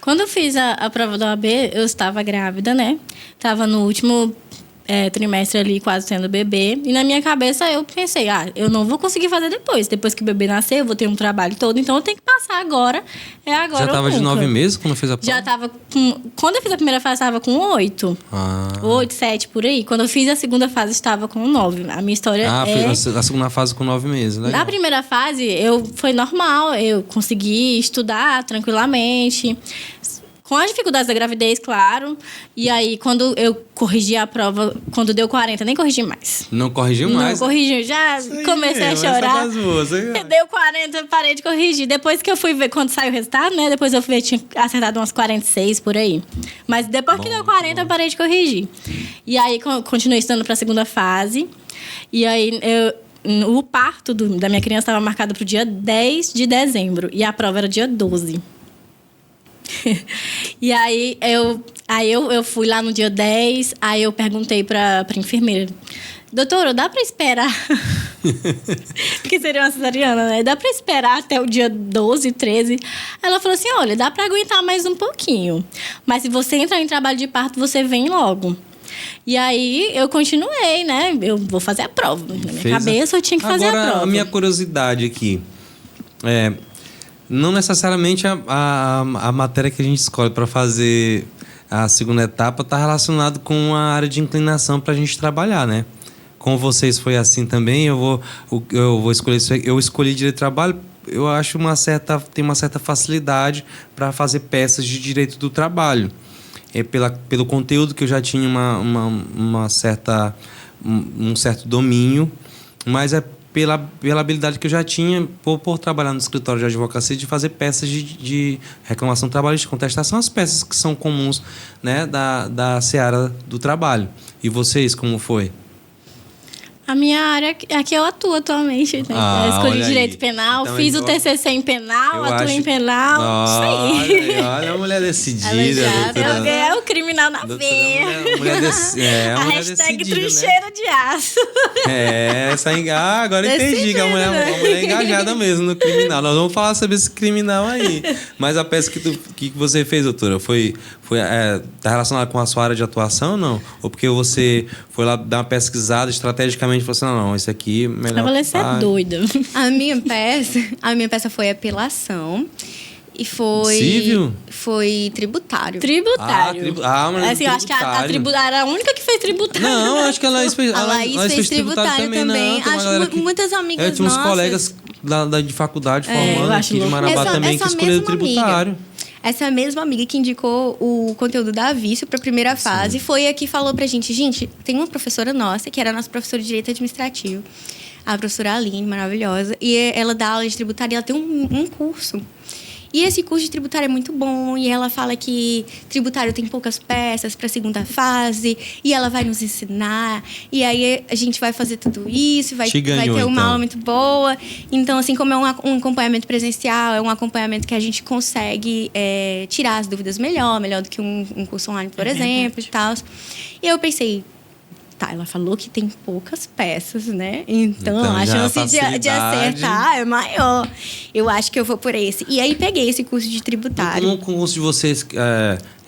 Quando eu fiz a prova da OAB, eu estava grávida, né? Estava no último trimestre ali, quase tendo bebê. E na minha cabeça eu pensei, eu não vou conseguir fazer depois. Depois que o bebê nascer, eu vou ter um trabalho todo. Então eu tenho que passar agora. Agora. Já estava de 9 meses quando fez a prova? Já estava com... Quando eu fiz a primeira fase, estava com 8. 8, 7, por aí. Quando eu fiz a segunda fase, estava com 9. A minha história foi a segunda fase com 9 meses, legal. Na primeira fase, foi normal. Eu consegui estudar tranquilamente. Com as dificuldades da gravidez, claro. E aí, quando eu corrigi a prova, quando deu 40, nem corrigi mais. Não corrigiu mais? Não corrigi, já comecei a chorar. Deu 40, parei de corrigir. Depois que eu fui ver, quando saiu o resultado, né? Depois eu fui ver, tinha acertado umas 46 por aí. Mas depois que deu 40, eu parei de corrigir. E aí, continuei estudando para a segunda fase. E aí, o parto da minha criança estava marcado para o dia 10 de dezembro. E a prova era dia 12. E aí eu fui lá no dia 10, aí eu perguntei pra enfermeira: doutora, dá pra esperar? Porque seria uma cesariana, né? Dá pra esperar até o dia 12, 13? Ela falou assim: olha, dá pra aguentar mais um pouquinho. Mas se você entrar em trabalho de parto, você vem logo. E aí eu continuei, né? Eu vou fazer a prova. Na minha cabeça eu tinha que fazer a prova. Agora, a minha curiosidade aqui não necessariamente a matéria que a gente escolhe para fazer a segunda etapa está relacionado com a área de inclinação para a gente trabalhar, né? Com vocês foi assim também. Eu vou escolher isso. Eu escolhi direito de trabalho. Eu acho tem uma certa facilidade para fazer peças de direito do trabalho. Pelo conteúdo que eu já tinha um certo domínio, mas pela habilidade que eu já tinha por trabalhar no escritório de advocacia, de fazer peças de reclamação trabalhista, contestação, as peças que são comuns, né, da seara do trabalho. E vocês, como foi? A minha área é que eu atuo atualmente, né? Eu escolhi direito penal, então, fiz o TCC em penal, atuo em penal, isso aí. Olha a mulher decidida. É o criminal na veia. A hashtag trincheira, né? De aço. Agora entendi que a mulher é engajada mesmo no criminal. Nós vamos falar sobre esse criminal aí. Mas a peça que você fez, doutora, tá relacionada com a sua área de atuação ou não? Ou porque você foi lá dar uma pesquisada estrategicamente e falou assim: não, isso aqui é melhor. Você é doida. A minha peça foi apelação. E foi... Civil? Foi tributário. Tributário. Mas assim, eu acho que a tributária era a única que fez tributário. Não, acho que a Laís fez, fez tributário também. Acho que muitas amigas tinha uns colegas de faculdade formando aqui de Marabá também que escolheram tributário. Essa mesma amiga que indicou o conteúdo da Vício para a primeira fase foi a que falou pra gente: tem uma professora nossa, que era nossa professora de Direito Administrativo, a professora Aline, maravilhosa, e ela dá aula de tributário e ela tem um curso. E esse curso de tributário é muito bom, e ela fala que tributário tem poucas peças para a segunda fase, e ela vai nos ensinar, e aí a gente vai fazer tudo isso, vai ter uma aula muito boa. Então, assim, como é um acompanhamento presencial, é um acompanhamento que a gente consegue tirar as dúvidas melhor do que um curso online, por exemplo, e tal. E eu pensei: ela falou que tem poucas peças, né? Então a chance de acertar é maior. Eu acho que eu vou por esse. E aí peguei esse curso de tributário. Como o curso de vocês,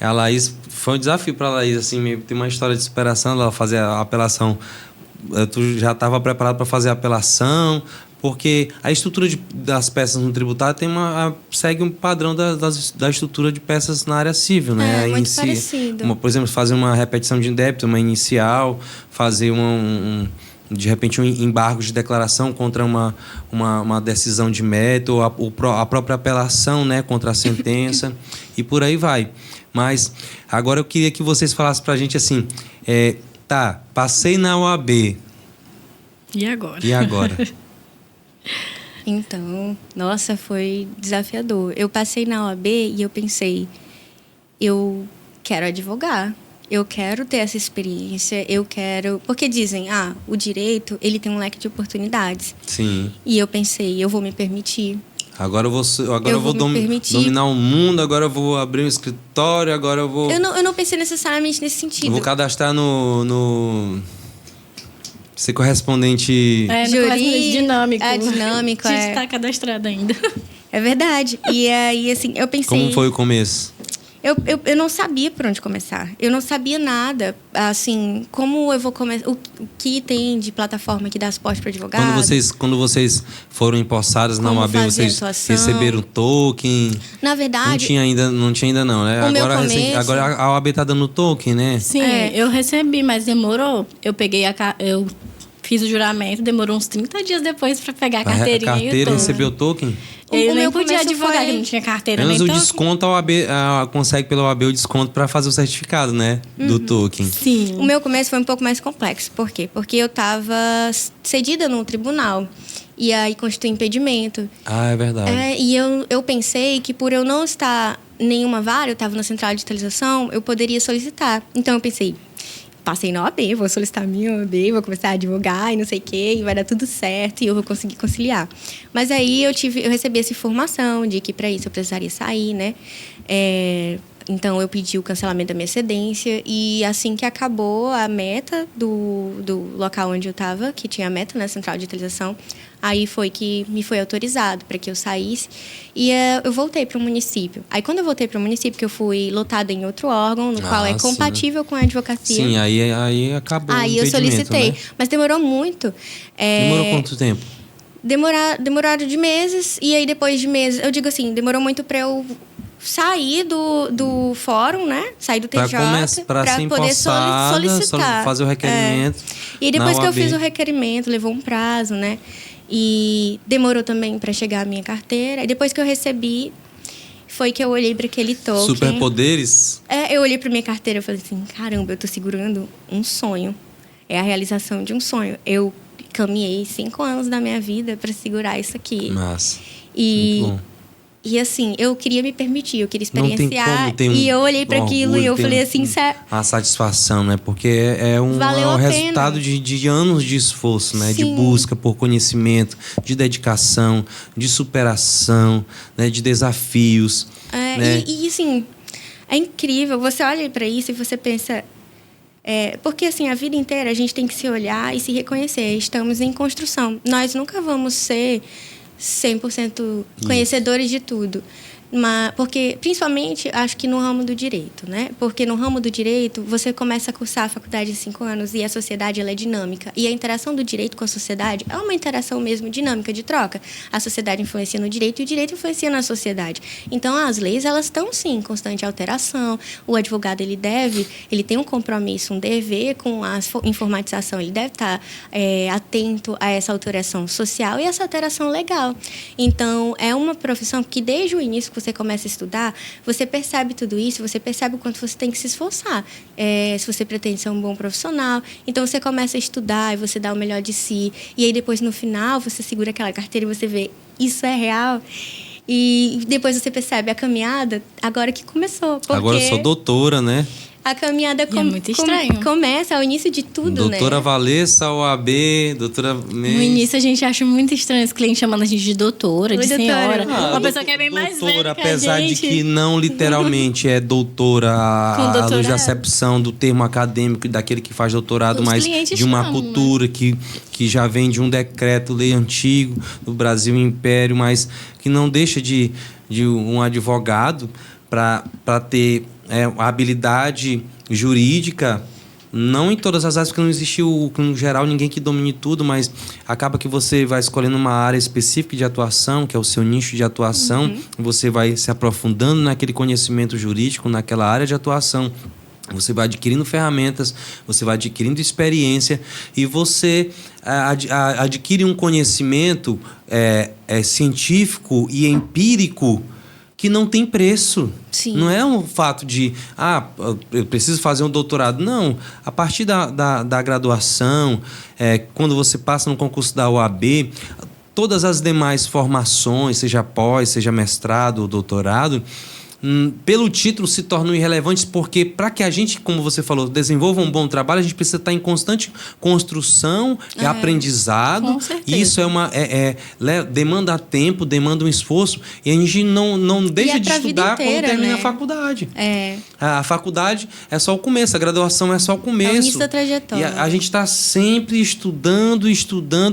a Laís, foi um desafio para a Laís, assim, tem uma história de superação, ela fazer a apelação. Tu já estava preparado para fazer a apelação? Porque a estrutura das peças no tributário segue um padrão da estrutura de peças na área civil, né? Muito parecido. Por exemplo, fazer uma repetição de débito, uma inicial, fazer de repente um embargo de declaração contra uma decisão de mérito, ou a própria apelação, né, contra a sentença, e por aí vai. Mas agora eu queria que vocês falassem pra gente assim: passei na OAB. E agora? Então, nossa, foi desafiador. Eu passei na OAB e eu pensei: eu quero advogar. Eu quero ter essa experiência, eu quero... Porque dizem, o direito, ele tem um leque de oportunidades. Sim. E eu pensei: eu vou me permitir. Agora eu vou dominar o mundo, agora eu vou abrir um escritório, agora eu vou... Eu não pensei necessariamente nesse sentido. Eu vou cadastrar no ser correspondente... correspondente dinâmico. Dinâmico, A gente está cadastrado ainda. É verdade. E aí, assim, eu pensei... Como foi o começo? Eu não sabia por onde começar. Eu não sabia nada. Assim, como eu vou começar... O que tem de plataforma que dá suporte para advogado? Quando vocês foram empossados na OAB, vocês receberam token? Na verdade... Não tinha ainda não, né? Agora a OAB tá dando token, né? Sim, eu recebi, mas demorou. Eu fiz o juramento, demorou uns 30 dias depois pra pegar a carteirinha. A carteira recebeu o token? Eu nem podia advogar, que não tinha carteira. Menos nem o desconto, a OAB consegue pelo OAB o desconto para fazer o certificado, né? Do token. Sim. O meu começo foi um pouco mais complexo. Por quê? Porque eu estava cedida no tribunal. E aí constitui impedimento. Ah, é verdade. E eu pensei que por eu não estar em nenhuma vara, eu estava na central de digitalização, eu poderia solicitar. Então eu pensei, passei na OAB, vou solicitar a minha OAB, vou começar a advogar e não sei o quê, e vai dar tudo certo e eu vou conseguir conciliar. Mas aí eu recebi essa informação de que para isso eu precisaria sair, né? Então eu pedi o cancelamento da minha excedência e assim que acabou a meta do local onde eu estava, que tinha a meta na central de digitalização, aí foi que me foi autorizado para que eu saísse e eu voltei para o município. Aí quando eu voltei para o município, que eu fui lotada em outro órgão, no qual é compatível com a advocacia. Sim, aí acabou o Aí eu solicitei, né? Mas demorou muito. Demorou quanto tempo? Demoraram de meses e aí depois de meses, eu digo assim, demorou muito para eu sair do fórum, né? Sair do TJ para poder solicitar, fazer o requerimento. E depois que eu fiz o requerimento, levou um prazo, né? E demorou também para chegar a minha carteira. E depois que eu recebi, foi que eu olhei para aquele token. Superpoderes? Eu olhei para minha carteira e falei assim, caramba, eu tô segurando um sonho. É a realização de um sonho. Eu caminhei 5 anos da minha vida para segurar isso aqui. Massa. E muito bom. E assim, eu queria me permitir, eu queria experienciar. E eu olhei para aquilo e eu falei assim... A satisfação, né? Porque é um resultado de anos de esforço, né? Sim. De busca por conhecimento, de dedicação, de superação, né? De desafios. Né? E assim, é incrível. Você olha para isso e você pensa... porque assim, a vida inteira a gente tem que se olhar e se reconhecer. Estamos em construção. Nós nunca vamos ser 100% conhecedores de tudo. Porque, principalmente, acho que no ramo do direito, né? Porque no ramo do direito, você começa a cursar a faculdade de 5 anos e a sociedade, ela é dinâmica. E a interação do direito com a sociedade é uma interação mesmo dinâmica, de troca. A sociedade influencia no direito e o direito influencia na sociedade. Então, as leis, elas estão, sim, em constante alteração. O advogado, ele tem um compromisso, um dever com a informatização. Ele deve estar atento a essa alteração social e essa alteração legal. Então, é uma profissão que, desde o início que você começa a estudar, você percebe tudo isso, você percebe o quanto você tem que se esforçar, se você pretende ser um bom profissional. Então, você começa a estudar e você dá o melhor de si. E aí, depois, no final, você segura aquela carteira e você vê, isso é real. E depois você percebe a caminhada, agora que começou. Agora eu sou doutora, né? A caminhada é muito estranho. Começa ao início de tudo, doutora né? Valessa, OAB, doutora... No início a gente acha muito estranho os clientes chamando a gente de doutora, de senhora. Uma pessoa que é bem mais velha que a gente. Apesar de que não literalmente é doutora à luz da acepção do termo acadêmico e daquele que faz doutorado, mas de uma cultura que já vem de um decreto-lei antigo do Brasil Império, mas que não deixa de um advogado para ter... a habilidade jurídica, não em todas as áreas, porque não existe, no geral, ninguém que domine tudo, mas acaba que você vai escolhendo uma área específica de atuação, que é o seu nicho de atuação, você vai se aprofundando naquele conhecimento jurídico, naquela área de atuação. Você vai adquirindo ferramentas, você vai adquirindo experiência e você adquire um conhecimento científico e empírico que não tem preço. Sim. Não é um fato de, eu preciso fazer um doutorado. Não, a partir da graduação, quando você passa no concurso da OAB, todas as demais formações, seja pós, seja mestrado ou doutorado, pelo título se tornam irrelevantes, porque para que a gente, como você falou, desenvolva um bom trabalho, a gente precisa estar em constante construção e aprendizado. Com certeza. E isso demanda tempo, demanda um esforço, e a gente não deixa de estudar quando termina a faculdade. A faculdade é só o começo, a graduação é só o começo. É o início da trajetória. E a gente está sempre estudando,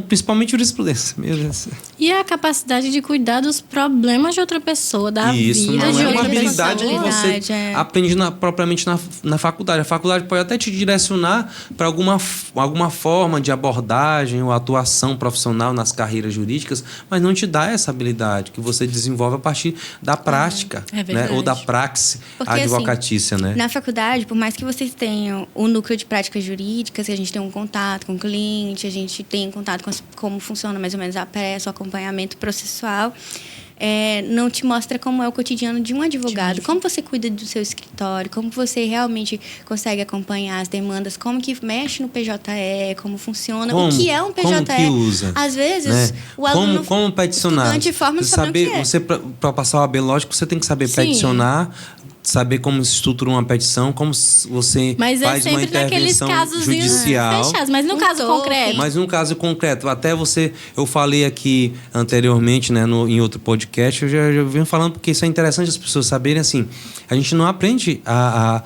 principalmente jurisprudência. Meu Deus. E a capacidade de cuidar dos problemas de outra pessoa, da vida de outra pessoa. habilidade que você aprende propriamente na faculdade. A faculdade pode até te direcionar para alguma forma de abordagem ou atuação profissional nas carreiras jurídicas, mas não te dá essa habilidade que você desenvolve a partir da prática, né? Ou da praxis advocatícia. Assim, né? Na faculdade, por mais que vocês tenham o núcleo de práticas jurídicas, que a gente tem um contato com o cliente, a gente tem contato com como funciona mais ou menos a peça, o acompanhamento processual, não te mostra como é o cotidiano de um advogado, como você cuida do seu escritório, como você realmente consegue acompanhar as demandas, como que mexe no PJE, como funciona, o que é um PJE. Como que usa? Às vezes, né? O aluno... Como peticionar? Estudante forma de saber o que é. Você, para passar o AB, lógico, você tem que saber peticionar, saber como se estrutura uma petição, como você faz uma intervenção judicial. Fechados, mas no caso concreto. Mas no caso concreto, até eu falei aqui anteriormente, né, em outro podcast, eu já venho falando porque isso é interessante as pessoas saberem, assim, a gente não aprende a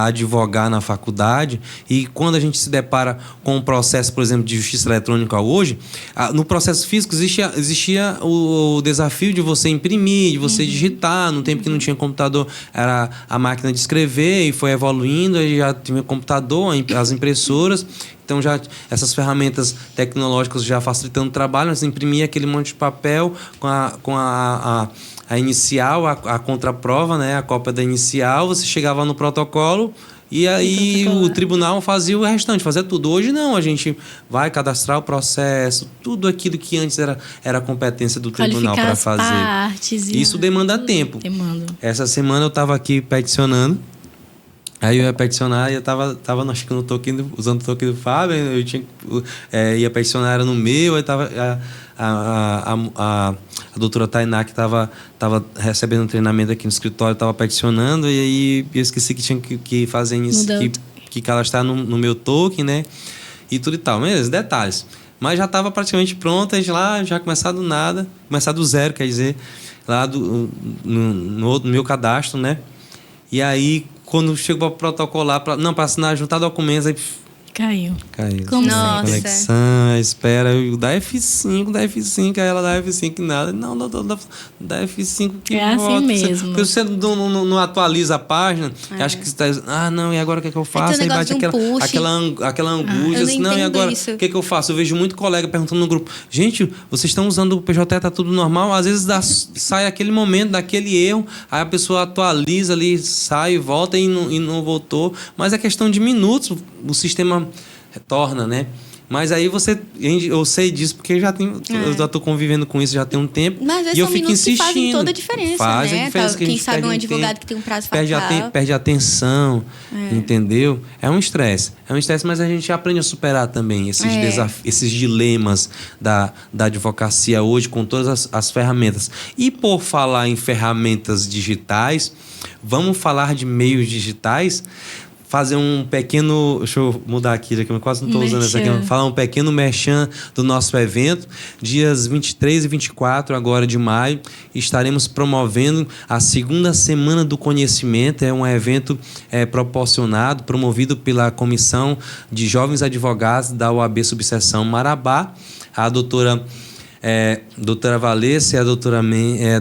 advogar na faculdade e quando a gente se depara com um processo, por exemplo, de justiça eletrônica hoje, no processo físico existia o desafio de você imprimir, de você digitar, no tempo que não tinha computador, era a máquina de escrever e foi evoluindo, aí já tinha computador, as impressoras, então já essas ferramentas tecnológicas já facilitando o trabalho, você imprimia aquele monte de papel com a inicial, a contraprova, né, a cópia da inicial, você chegava no protocolo e aí o tribunal fazia o restante, fazia tudo. Hoje não, a gente vai cadastrar o processo, tudo aquilo que antes era competência do tribunal para fazer. Isso demanda tempo. Essa semana eu estava aqui peticionando, aí eu ia peticionar e eu estava acho que no token, usando o token do Fábio, eu ia peticionar, era no meu, aí estava... A doutora Tainá, que estava recebendo um treinamento aqui no escritório, estava peticionando, e aí eu esqueci que tinha que fazer isso, que cadastrar no meu token, né? E tudo e tal. Mas detalhes. Mas já estava praticamente pronto, a gente lá já começar do zero, quer dizer, lá no meu cadastro, né? E aí, quando chegou para protocolar, para assinar, juntar documentos, aí... Caiu. Como Nossa. Conexão, espera, da F5, aí ela dá F5 nada. Não, da F5 que volta. Assim mesmo. Porque você não atualiza a página, acha que você está... não, e agora o que eu faço? Aí bate aquela angústia. Não, e agora o que eu faço? Eu vejo muito colega perguntando no grupo, gente, vocês estão usando o PJE, tá tudo normal? Às vezes sai aquele momento, daquele erro, aí a pessoa atualiza ali, sai, volta e não voltou. Mas é questão de minutos, o sistema retorna, né? Mas aí eu sei disso porque eu já estou convivendo com isso já tem um tempo. Mas esses e eu fico insistindo. Fazem toda a diferença, faz né? a diferença que Quem a gente sabe um advogado tempo, que tem um prazo fatal. perde a atenção, entendeu? É um estresse, mas a gente aprende a superar também esses desafios, esses dilemas da advocacia hoje com todas as ferramentas. E por falar em ferramentas digitais, vamos falar de meios digitais. Fazer um pequeno... Deixa eu mudar aqui, já que eu quase não estou usando essa aqui. Falar um pequeno merchan do nosso evento. Dias 23 e 24 agora de maio, estaremos promovendo a segunda Semana do Conhecimento. É um evento promovido pela Comissão de Jovens Advogados da OAB Subseção Marabá. A doutora Valência e a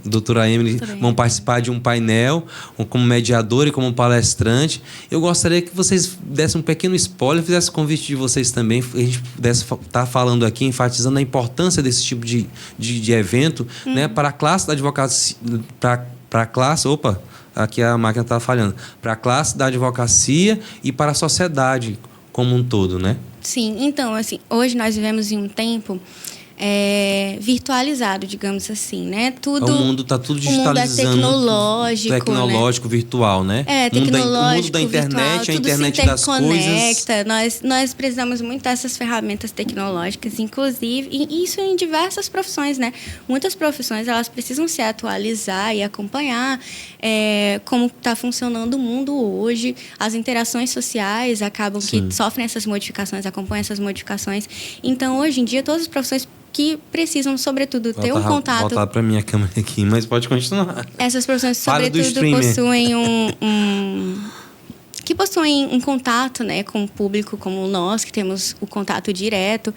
doutora Emily vão participar de um painel como mediador e como palestrante. Eu gostaria que vocês dessem um pequeno spoiler, fizessem o convite de vocês também, a gente pudesse estar falando aqui, enfatizando a importância desse tipo de evento, né, para a classe da advocacia, para a classe... Opa, aqui a máquina está falhando. Para a classe da advocacia e para a sociedade como um todo, né? Sim, então, assim, hoje nós vivemos em um tempo virtualizado, digamos assim, né? O mundo está tudo digitalizando. O mundo é tecnológico, né? Virtual, né? Tecnológico, o mundo da internet, virtual, a internet das coisas. Nós precisamos muito dessas ferramentas tecnológicas, inclusive, e isso em diversas profissões, né? Muitas profissões, elas precisam se atualizar e acompanhar como está funcionando o mundo hoje. As interações sociais acabam que sofrem essas modificações, acompanham essas modificações. Então, hoje em dia, todas as profissões que precisam, sobretudo, ter um contato... Voltar para a minha câmera aqui, mas pode continuar. Essas profissões, sobretudo, possuem que possuem um contato, né, com o público como nós, que temos o contato direto,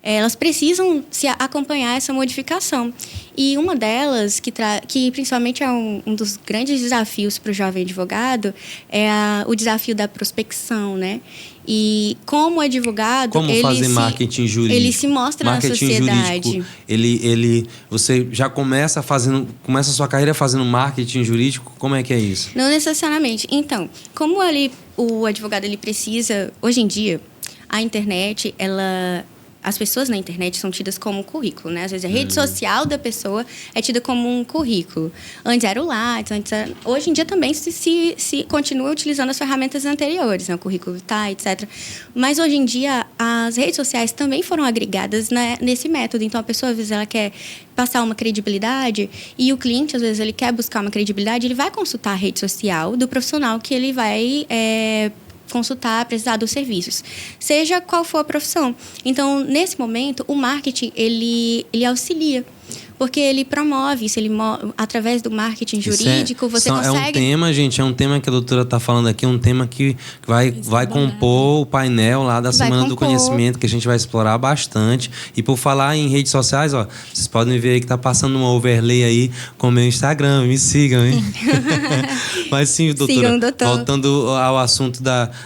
elas precisam se acompanhar essa modificação. E uma delas, que principalmente é um dos grandes desafios para o jovem advogado, é o desafio da prospecção, né? E como advogado, fazer marketing jurídico? Ele se mostra na sociedade. Jurídico, você já começa a sua carreira fazendo marketing jurídico? Como é que é isso? Não necessariamente. Então, como o advogado ele precisa, hoje em dia, a internet, as pessoas na internet são tidas como um currículo, né? Às vezes a rede social da pessoa é tida como um currículo. Antes era o Lattes, hoje em dia também se continua utilizando as ferramentas anteriores, né? O currículo vitae, etc. Mas hoje em dia as redes sociais também foram agregadas, né, nesse método. Então a pessoa às vezes ela quer passar uma credibilidade e o cliente às vezes ele quer buscar uma credibilidade, ele vai consultar a rede social do profissional que ele vai consultar, precisar dos serviços, seja qual for a profissão. Então, nesse momento, o marketing, ele auxilia, porque ele promove isso, através do marketing jurídico, você consegue... É um tema, gente, que a doutora está falando aqui, um tema que vai compor o painel lá da Semana do Conhecimento, que a gente vai explorar bastante. E por falar em redes sociais, ó, vocês podem ver aí que está passando uma overlay aí com o meu Instagram, me sigam, hein? Mas sim, doutora, sigam, voltando ao assunto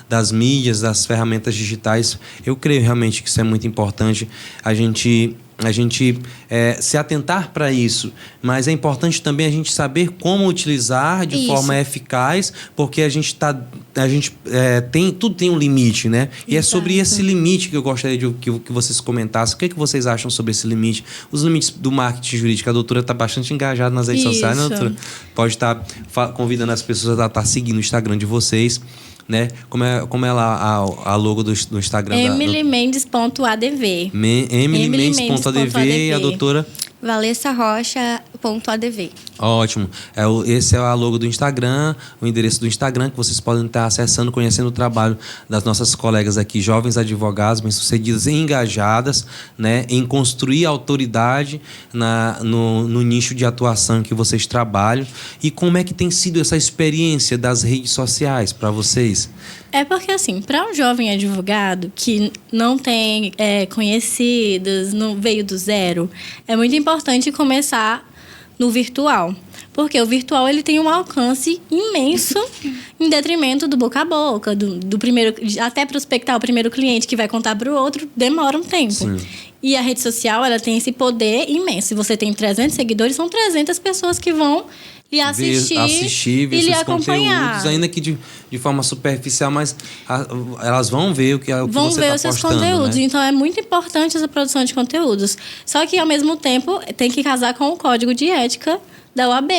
das mídias, das ferramentas digitais, eu creio realmente que isso é muito importante, a gente se atentar para isso, mas é importante também a gente saber como utilizar de forma eficaz, porque tudo tem um limite, né? E é sobre esse limite que eu gostaria que vocês comentassem. O que vocês acham sobre esse limite? Os limites do marketing jurídico. A doutora está bastante engajada nas redes sociais, né, doutora? Pode estar convidando as pessoas a estar seguindo o Instagram de vocês, né? Como é lá a logo do Instagram? emilymendes.adv. emilymendes.adv e a doutora? valessarocha.adv. Ótimo. Esse é a logo do Instagram, o endereço do Instagram, que vocês podem estar acessando, conhecendo o trabalho das nossas colegas aqui, jovens advogadas, bem-sucedidas e engajadas, né, em construir autoridade no nicho de atuação que vocês trabalham. E como é que tem sido essa experiência das redes sociais para vocês? É porque, assim, para um jovem advogado que não tem conhecidos, não veio do zero, é muito importante começar no virtual. Porque o virtual ele tem um alcance imenso em detrimento do boca a boca, do primeiro, até prospectar o primeiro cliente que vai contar para o outro, demora um tempo. Sim. E a rede social ela tem esse poder imenso. Se você tem 300 seguidores, são 300 pessoas que vão lhe assistir ver e lhe acompanhar. Conteúdos, ainda que de forma superficial, mas elas vão ver o que você está postando. Vão ver os seus conteúdos. Né? Então, é muito importante essa produção de conteúdos. Só que, ao mesmo tempo, tem que casar com o código de ética da OAB.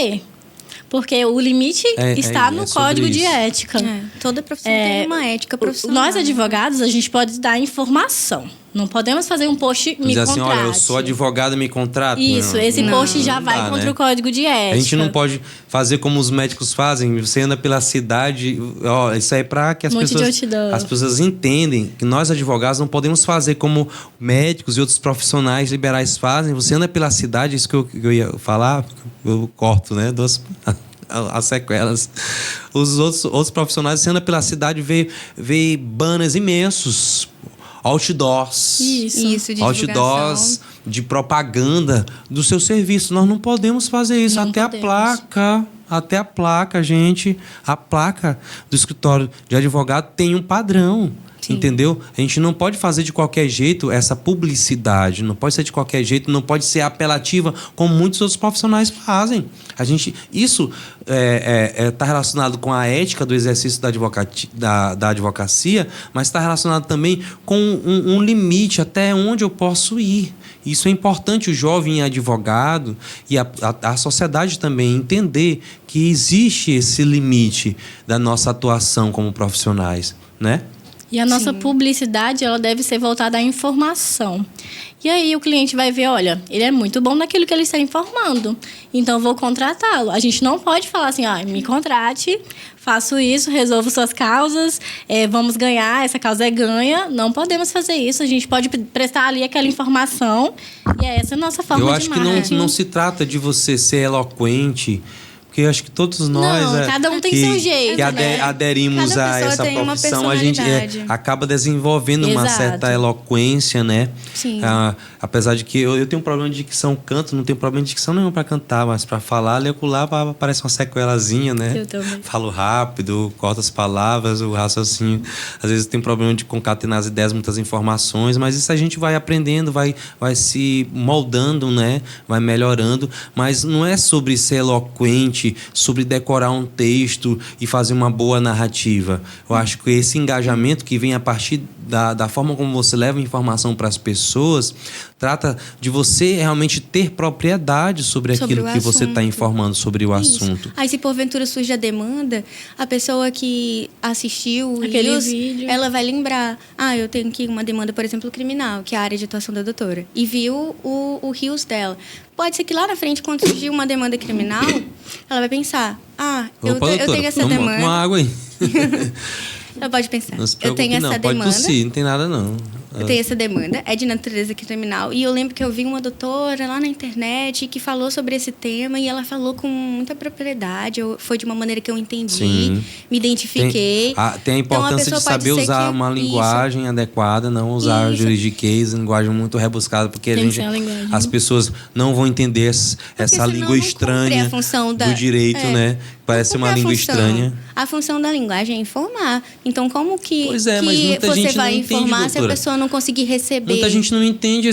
Porque o limite está no código de ética. Toda profissão tem uma ética profissional. Nós, advogados, a gente pode dar informação. Não podemos fazer um post me contrate. Olha, eu sou advogado, me contrata. Isso, esse post já vai contra o código de ética. A gente não pode fazer como os médicos fazem. Você anda pela cidade... isso aí é para que as pessoas entendem que nós, advogados, não podemos fazer como médicos e outros profissionais liberais fazem. Você anda pela cidade, isso que eu ia falar, eu corto, né? As sequelas. Os outros profissionais, você anda pela cidade, vê banners imensos, outdoors. Isso, de outdoors de propaganda do seu serviço. Nós não podemos fazer isso. Até a placa, gente. A placa do escritório de advogado tem um padrão. Sim. Entendeu? A gente não pode fazer de qualquer jeito essa publicidade, não pode ser de qualquer jeito, não pode ser apelativa como muitos outros profissionais fazem. Isso está relacionado com a ética do exercício da advocacia, mas está relacionado também com um limite até onde eu posso ir. Isso é importante o jovem advogado e a sociedade também entender que existe esse limite da nossa atuação como profissionais, né? E a nossa publicidade, ela deve ser voltada à informação. E aí o cliente vai ver, olha, ele é muito bom naquilo que ele está informando, então vou contratá-lo. A gente não pode falar assim, me contrate, faço isso, resolvo suas causas, vamos ganhar, essa causa é ganha. Não podemos fazer isso, a gente pode prestar ali aquela informação e essa é a nossa forma de marketing. Eu acho que não se trata de você ser eloquente, porque eu acho que todos nós... cada um tem seu jeito, que né? aderimos a essa profissão, a gente acaba desenvolvendo uma certa eloquência, né? Sim. Apesar de que eu tenho um problema de dicção, canto, não tenho problema de dicção nenhum para cantar, mas para falar, lá parece uma sequelazinha, né? Eu também. Falo rápido, corto as palavras, o raciocínio. Às vezes tem problema de concatenar as ideias, muitas informações, mas isso a gente vai aprendendo, vai se moldando, né? Vai melhorando, mas não é sobre ser eloquente, sobre decorar um texto e fazer uma boa narrativa. Eu acho que esse engajamento que vem a partir da forma como você leva informação para as pessoas, trata de você realmente ter propriedade sobre aquilo que você está informando sobre o assunto. Aí, se porventura surge a demanda, a pessoa que assistiu aquele vídeo, ela vai lembrar, eu tenho aqui uma demanda, por exemplo, criminal, que é a área de atuação da doutora, e viu o Rios dela. Pode ser que lá na frente, quando surgir uma demanda criminal, ela vai pensar, eu tenho essa demanda. Uma água aí. Ela pode pensar, não se preocupe, eu tenho essa demanda. Pode tossir, não tem nada não. Eu tenho essa demanda, é de natureza criminal. E eu lembro que eu vi uma doutora lá na internet que falou sobre esse tema e ela falou com muita propriedade. Foi de uma maneira que eu entendi, Sim. Me identifiquei. Tem a importância de saber usar uma linguagem adequada, não usar juridiquês, linguagem muito rebuscada, porque as pessoas não vão entender essa língua estranha do direito, né? Parece uma língua estranha. A função da linguagem é informar. Então, como que, mas muita você gente vai não informar entende, se a pessoa não conseguir receber? Muita gente não entende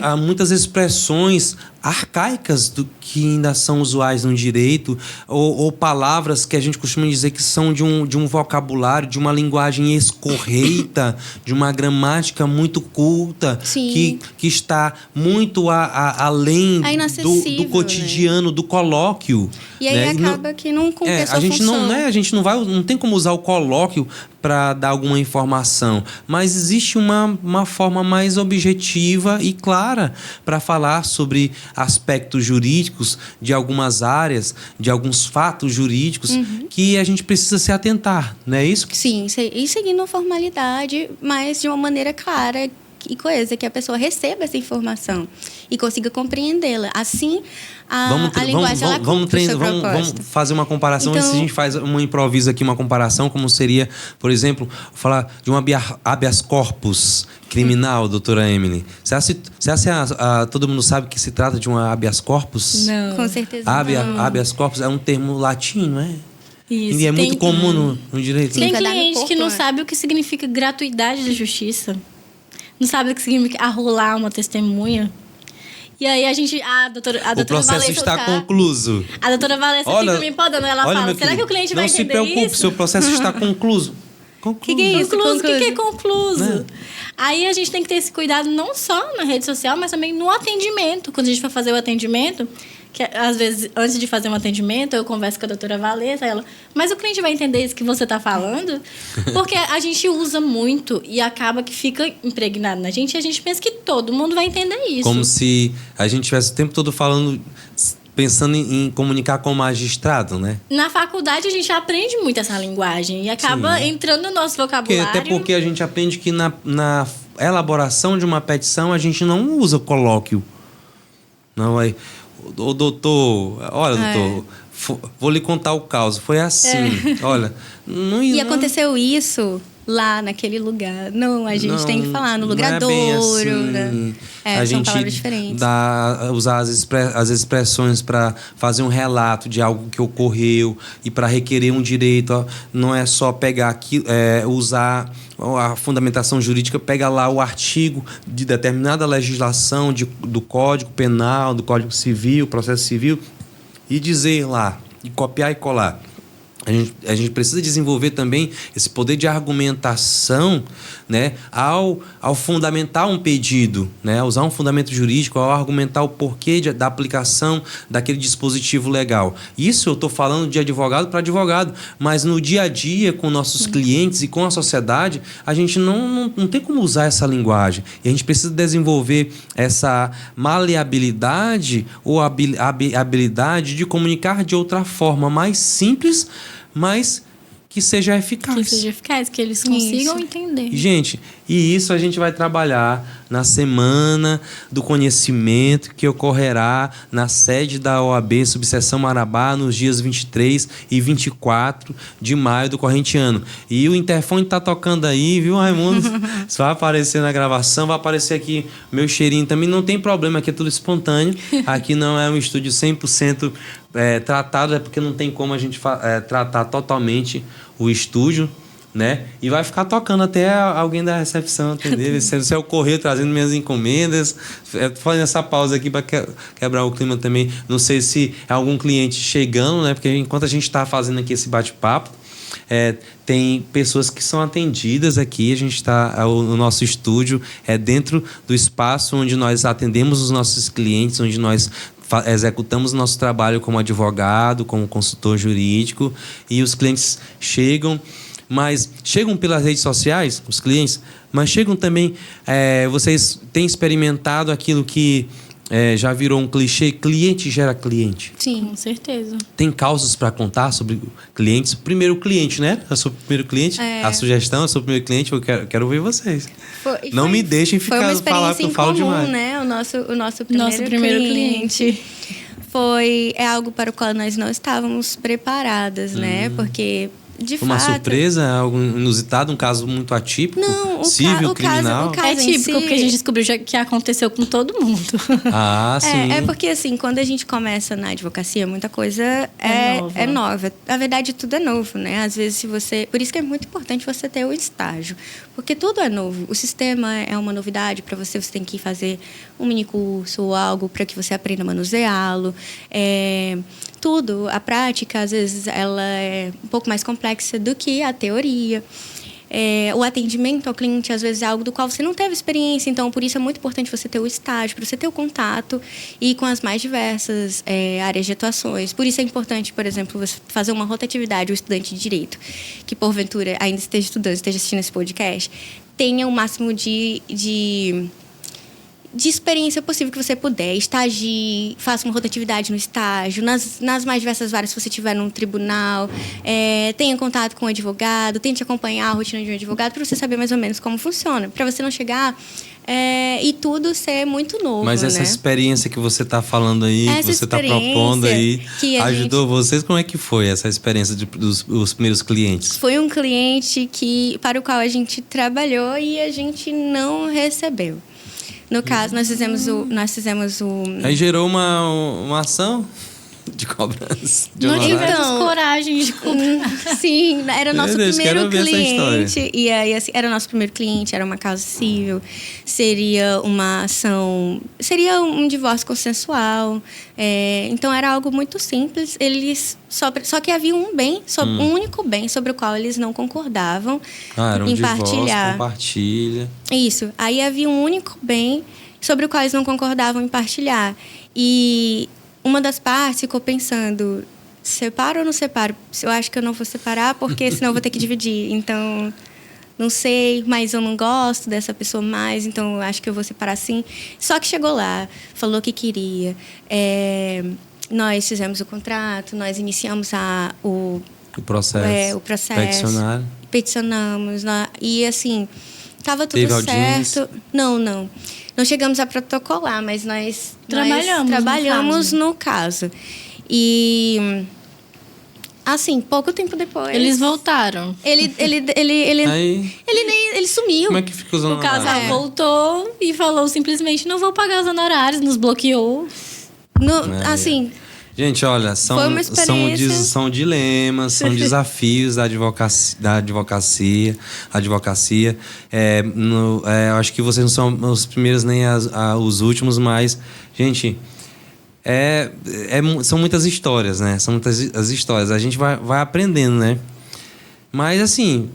há muitas expressões arcaicas do que ainda são usuais no direito, ou palavras que a gente costuma dizer que são de um vocabulário, de uma linguagem escorreita, de uma gramática muito culta, que está muito além do cotidiano, né? Do colóquio. E aí acaba que não cumpre a sua função. A gente não tem como usar o colóquio para dar alguma informação, mas existe uma forma mais objetiva e clara para falar sobre aspectos jurídicos de algumas áreas, de alguns fatos jurídicos que a gente precisa se atentar, não é isso? Sim, e seguindo a formalidade, mas de uma maneira clara e coesa, que a pessoa receba essa informação e consiga compreendê-la. Assim, a linguagem vamos fazer uma comparação. Então, se a gente faz improviso aqui, uma comparação, como seria, por exemplo, falar de um habeas corpus criminal, doutora Emily. Você acha todo mundo sabe que se trata de um habeas corpus? Não. Com certeza não. Habeas corpus é um termo latino, não é? Isso. E é muito comum no direito. Tem cliente que não sabe o que significa gratuidade da justiça. Não sabe o que significa arrolar uma testemunha. E aí a doutora o processo Valessa está concluso. A doutora Valessa fica me podando. Ela fala, será que o cliente vai entender isso? Não se preocupe, seu processo está concluso. O que é isso? O que é concluso? Né? Aí a gente tem que ter esse cuidado não só na rede social, mas também no atendimento. Quando a gente for fazer o atendimento, que às vezes, antes de fazer um atendimento, eu converso com a doutora Valessa, mas o cliente vai entender isso que você está falando? Porque a gente usa muito e acaba que fica impregnado na gente e a gente pensa que todo mundo vai entender isso. Como se a gente estivesse o tempo todo pensando em comunicar com o magistrado, né? Na faculdade a gente aprende muito essa linguagem e acaba entrando no nosso vocabulário. Até porque a gente aprende que na elaboração de uma petição a gente não usa colóquio. Não é... O doutor, olha, doutor, vou lhe contar o caso. Foi assim, olha... E aconteceu isso lá naquele lugar. Não, a gente tem que falar no logradouro, assim, né? A são gente palavras diferentes. Usar as expressões para fazer um relato de algo que ocorreu e para requerer um direito. Não é só pegar aqui, usar a fundamentação jurídica, pega lá o artigo de determinada legislação do Código Penal, do Código Civil, Processo Civil, e dizer lá, e copiar e colar. A gente precisa desenvolver também esse poder de argumentação, né, ao fundamentar um pedido, né, usar um fundamento jurídico, ao argumentar o porquê da aplicação daquele dispositivo legal. Isso eu estou falando de advogado para advogado, mas no dia a dia, com nossos clientes e com a sociedade, a gente não tem como usar essa linguagem. E a gente precisa desenvolver essa maleabilidade ou habilidade de comunicar de outra forma mais simples, mas que seja eficaz. Que seja eficaz, que eles consigam entender. Gente, e isso a gente vai trabalhar na Semana do Conhecimento, que ocorrerá na sede da OAB Subseção Marabá nos dias 23 e 24 de maio do corrente ano. E o interfone tá tocando aí, viu, Raimundo? Isso vai aparecer na gravação, vai aparecer aqui meu cheirinho também. Não tem problema, aqui é tudo espontâneo. Aqui não é um estúdio 100% tratado, é porque não tem como a gente tratar totalmente o estúdio, né? E vai ficar tocando até alguém da recepção atender. Se eu correr trazendo minhas encomendas, fazendo essa pausa aqui para quebrar o clima também. Não sei se é algum cliente chegando, né? Porque enquanto a gente está fazendo aqui esse bate-papo, tem pessoas que são atendidas aqui. A gente está, o nosso estúdio é dentro do espaço onde nós atendemos os nossos clientes, onde nós executamos o nosso trabalho como advogado, como consultor jurídico, e os clientes chegam pelas redes sociais, os clientes, mas chegam também. Vocês têm experimentado aquilo que já virou um clichê: cliente gera cliente. Sim, com certeza. Tem causas para contar sobre clientes? Primeiro cliente, né? Eu sou o primeiro cliente. A sugestão, eu sou o primeiro cliente, eu quero ouvir vocês. Não me deixem ficar falar que eu falo demais. Né? O nosso primeiro cliente. É algo para o qual nós não estávamos preparadas, né? Porque, de fato... Uma surpresa, algo inusitado, um caso muito atípico? Não, civil, criminal? O caso é típico, porque a gente descobriu que aconteceu com todo mundo. Ah, sim. É porque, assim, quando a gente começa na advocacia, muita coisa é nova. Na verdade, tudo é novo, né? Às vezes, por isso que é muito importante você ter o estágio. Porque tudo é novo. O sistema é uma novidade para você. Você tem que fazer um mini curso ou algo para que você aprenda a manuseá-lo. Tudo, a prática, às vezes, ela é um pouco mais complexa do que a teoria. O atendimento ao cliente, às vezes, é algo do qual você não teve experiência. Então, por isso é muito importante você ter o estágio, para você ter o contato e com as mais diversas áreas de atuações. Por isso é importante, por exemplo, você fazer uma rotatividade. O estudante de Direito, que porventura ainda esteja estudando, esteja assistindo esse podcast, tenha o máximo de experiência possível que você puder. Estagie, faça uma rotatividade no estágio, nas mais diversas varas, se você estiver num tribunal, tenha contato com o advogado, tente acompanhar a rotina de um advogado para você saber mais ou menos como funciona, para você não chegar e tudo ser muito novo. Mas essa experiência que você está falando aí, que você está propondo aí, ajudou vocês? Como é que foi essa experiência dos primeiros clientes? Foi um cliente para o qual a gente trabalhou e a gente não recebeu. No caso, nós fizemos o... Aí gerou uma ação de cobrança. Não tivemos coragem de cobrar. Sim, era o nosso primeiro cliente. E aí, assim, era o nosso primeiro cliente, era uma causa civil. Seria uma ação... Seria um divórcio consensual. Então, era algo muito simples. Só que havia um único bem sobre o qual eles não concordavam era um em divórcio, partilhar. Compartilha. Isso. Aí havia um único bem sobre o qual eles não concordavam em partilhar. E uma das partes ficou pensando: separo ou não separo? Eu acho que eu não vou separar, porque senão eu vou ter que dividir. Então, não sei, mas eu não gosto dessa pessoa mais, então eu acho que eu vou separar sim. Só que chegou lá, falou que queria. Nós fizemos o contrato, nós iniciamos o processo. Peticionamos. E, assim, estava tudo certo. Audiência? Não. Não chegamos a protocolar, mas nós trabalhamos no caso. E, assim, pouco tempo depois... Eles voltaram. Ele sumiu. Como é que fica os honorários? O casal voltou e falou simplesmente: não vou pagar os honorários, nos bloqueou. Assim... Gente, olha, são dilemas, são desafios da advocacia. Eu acho que vocês não são os primeiros nem os últimos, mas, gente, são muitas histórias, né? São muitas as histórias. A gente vai aprendendo, né? Mas, assim,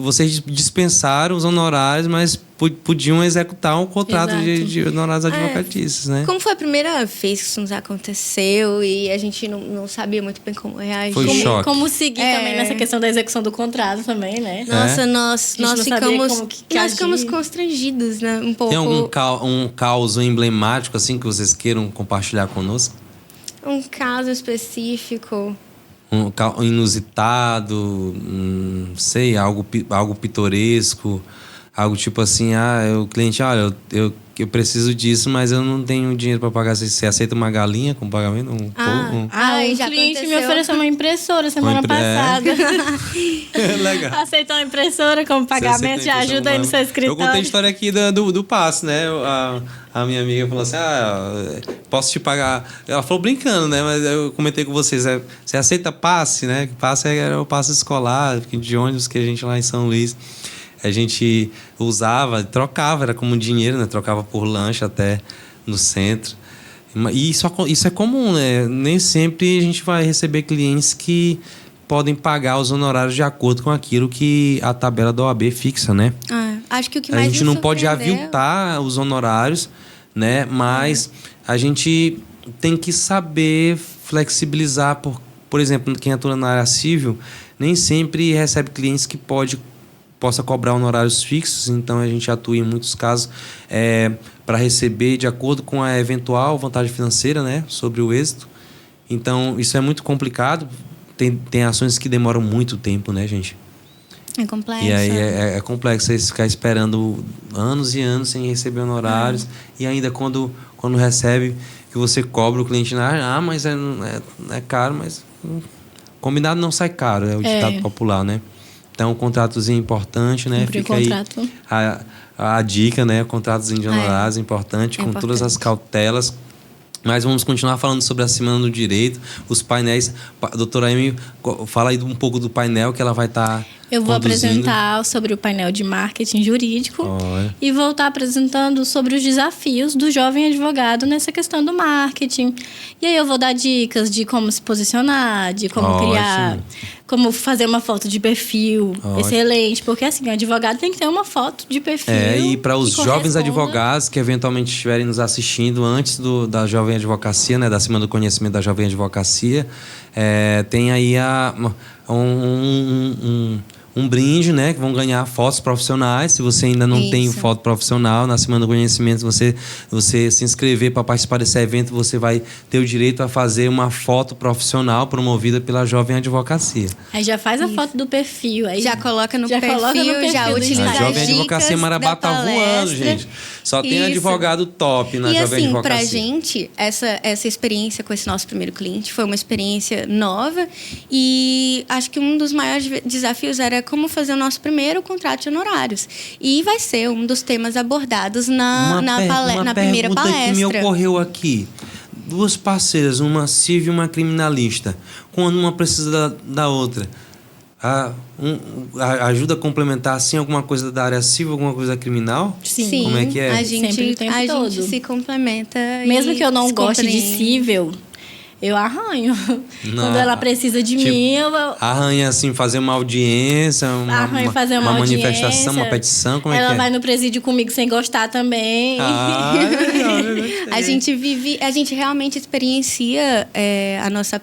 vocês dispensaram os honorários, mas podiam executar um contrato de honorários advocatícios, né? Como foi a primeira vez que isso nos aconteceu e a gente não sabia muito bem como reagir. Foi choque. Como seguir também nessa questão da execução do contrato também, né? Nossa, nós ficamos constrangidos, né? Um pouco. Tem algum caso emblemático, assim, que vocês queiram compartilhar conosco? Um caso específico... inusitado, sei, algo pitoresco, algo tipo assim, o cliente, olha, eu preciso disso, mas eu não tenho dinheiro para pagar. Você aceita uma galinha com pagamento? O cliente me ofereceu uma impressora semana passada. Legal. Aceitou uma impressora como pagamento, já ajuda aí no seu escritório. Eu contei a história aqui do passe, né? A minha amiga falou assim, posso te pagar... Ela falou brincando, né? Mas eu comentei com vocês, você aceita passe, né? Passe era o passe escolar, de ônibus que a gente lá em São Luís... A gente usava, trocava, era como dinheiro, né? Trocava por lanche até no centro. E isso é comum, né? Nem sempre a gente vai receber clientes que podem pagar os honorários de acordo com aquilo que a tabela da OAB fixa, né? Acho que o que mais a gente não pode aviltar os honorários, né? Mas a gente tem que saber flexibilizar. Por exemplo, quem atua na área civil nem sempre recebe clientes que possa cobrar honorários fixos, então a gente atua em muitos casos para receber de acordo com a eventual vantagem financeira, né, sobre o êxito. Então, isso é muito complicado. Tem ações que demoram muito tempo, né, gente? É complexo. E aí é complexo você ficar esperando anos e anos sem receber honorários. E ainda quando recebe, que você cobra o cliente, mas é caro, mas combinado não sai caro, é o ditado popular, né? Então, um contratozinho importante, né? Fica aí a dica, né? Contratozinho de honorários importante, com todas as cautelas. Mas vamos continuar falando sobre a Semana do Direito, os painéis. A doutora Amy, fala aí um pouco do painel que ela vai estar Eu vou apresentar sobre o painel de marketing jurídico e vou estar apresentando sobre os desafios do jovem advogado nessa questão do marketing. E aí eu vou dar dicas de como se posicionar, de como criar, como fazer uma foto de perfil excelente. Porque assim, o advogado tem que ter uma foto de perfil. E para os jovens advogados que eventualmente estiverem nos assistindo antes da Jovem Advocacia, né, da Semana do Conhecimento da Jovem Advocacia, tem aí um brinde, né? Que vão ganhar fotos profissionais. Se você ainda não tem foto profissional, na Semana do Conhecimento, você se inscrever para participar desse evento, você vai ter o direito a fazer uma foto profissional promovida pela Jovem Advocacia. Aí já faz a foto do perfil. Aí já coloca no perfil, já utiliza a Jovem Advocacia Marabá tá voando, gente. Só tem advogado top na Jovem Advocacia. Pra gente, essa experiência com esse nosso primeiro cliente foi uma experiência nova e acho que um dos maiores desafios era como fazer o nosso primeiro contrato de honorários. E vai ser um dos temas abordados na primeira palestra. Uma pergunta que me ocorreu aqui. Duas parceiras, uma civil e uma criminalista. Quando uma precisa da outra, ajuda a complementar assim alguma coisa da área civil, alguma coisa criminal? Sim. Como é que é? A gente se complementa. Mesmo que eu não goste de civil, eu arranho. Quando ela precisa de mim, eu... Arranha, assim, fazer uma audiência, uma manifestação, uma petição, como é que é? Ela vai no presídio comigo sem gostar também. A gente realmente experiencia a nossa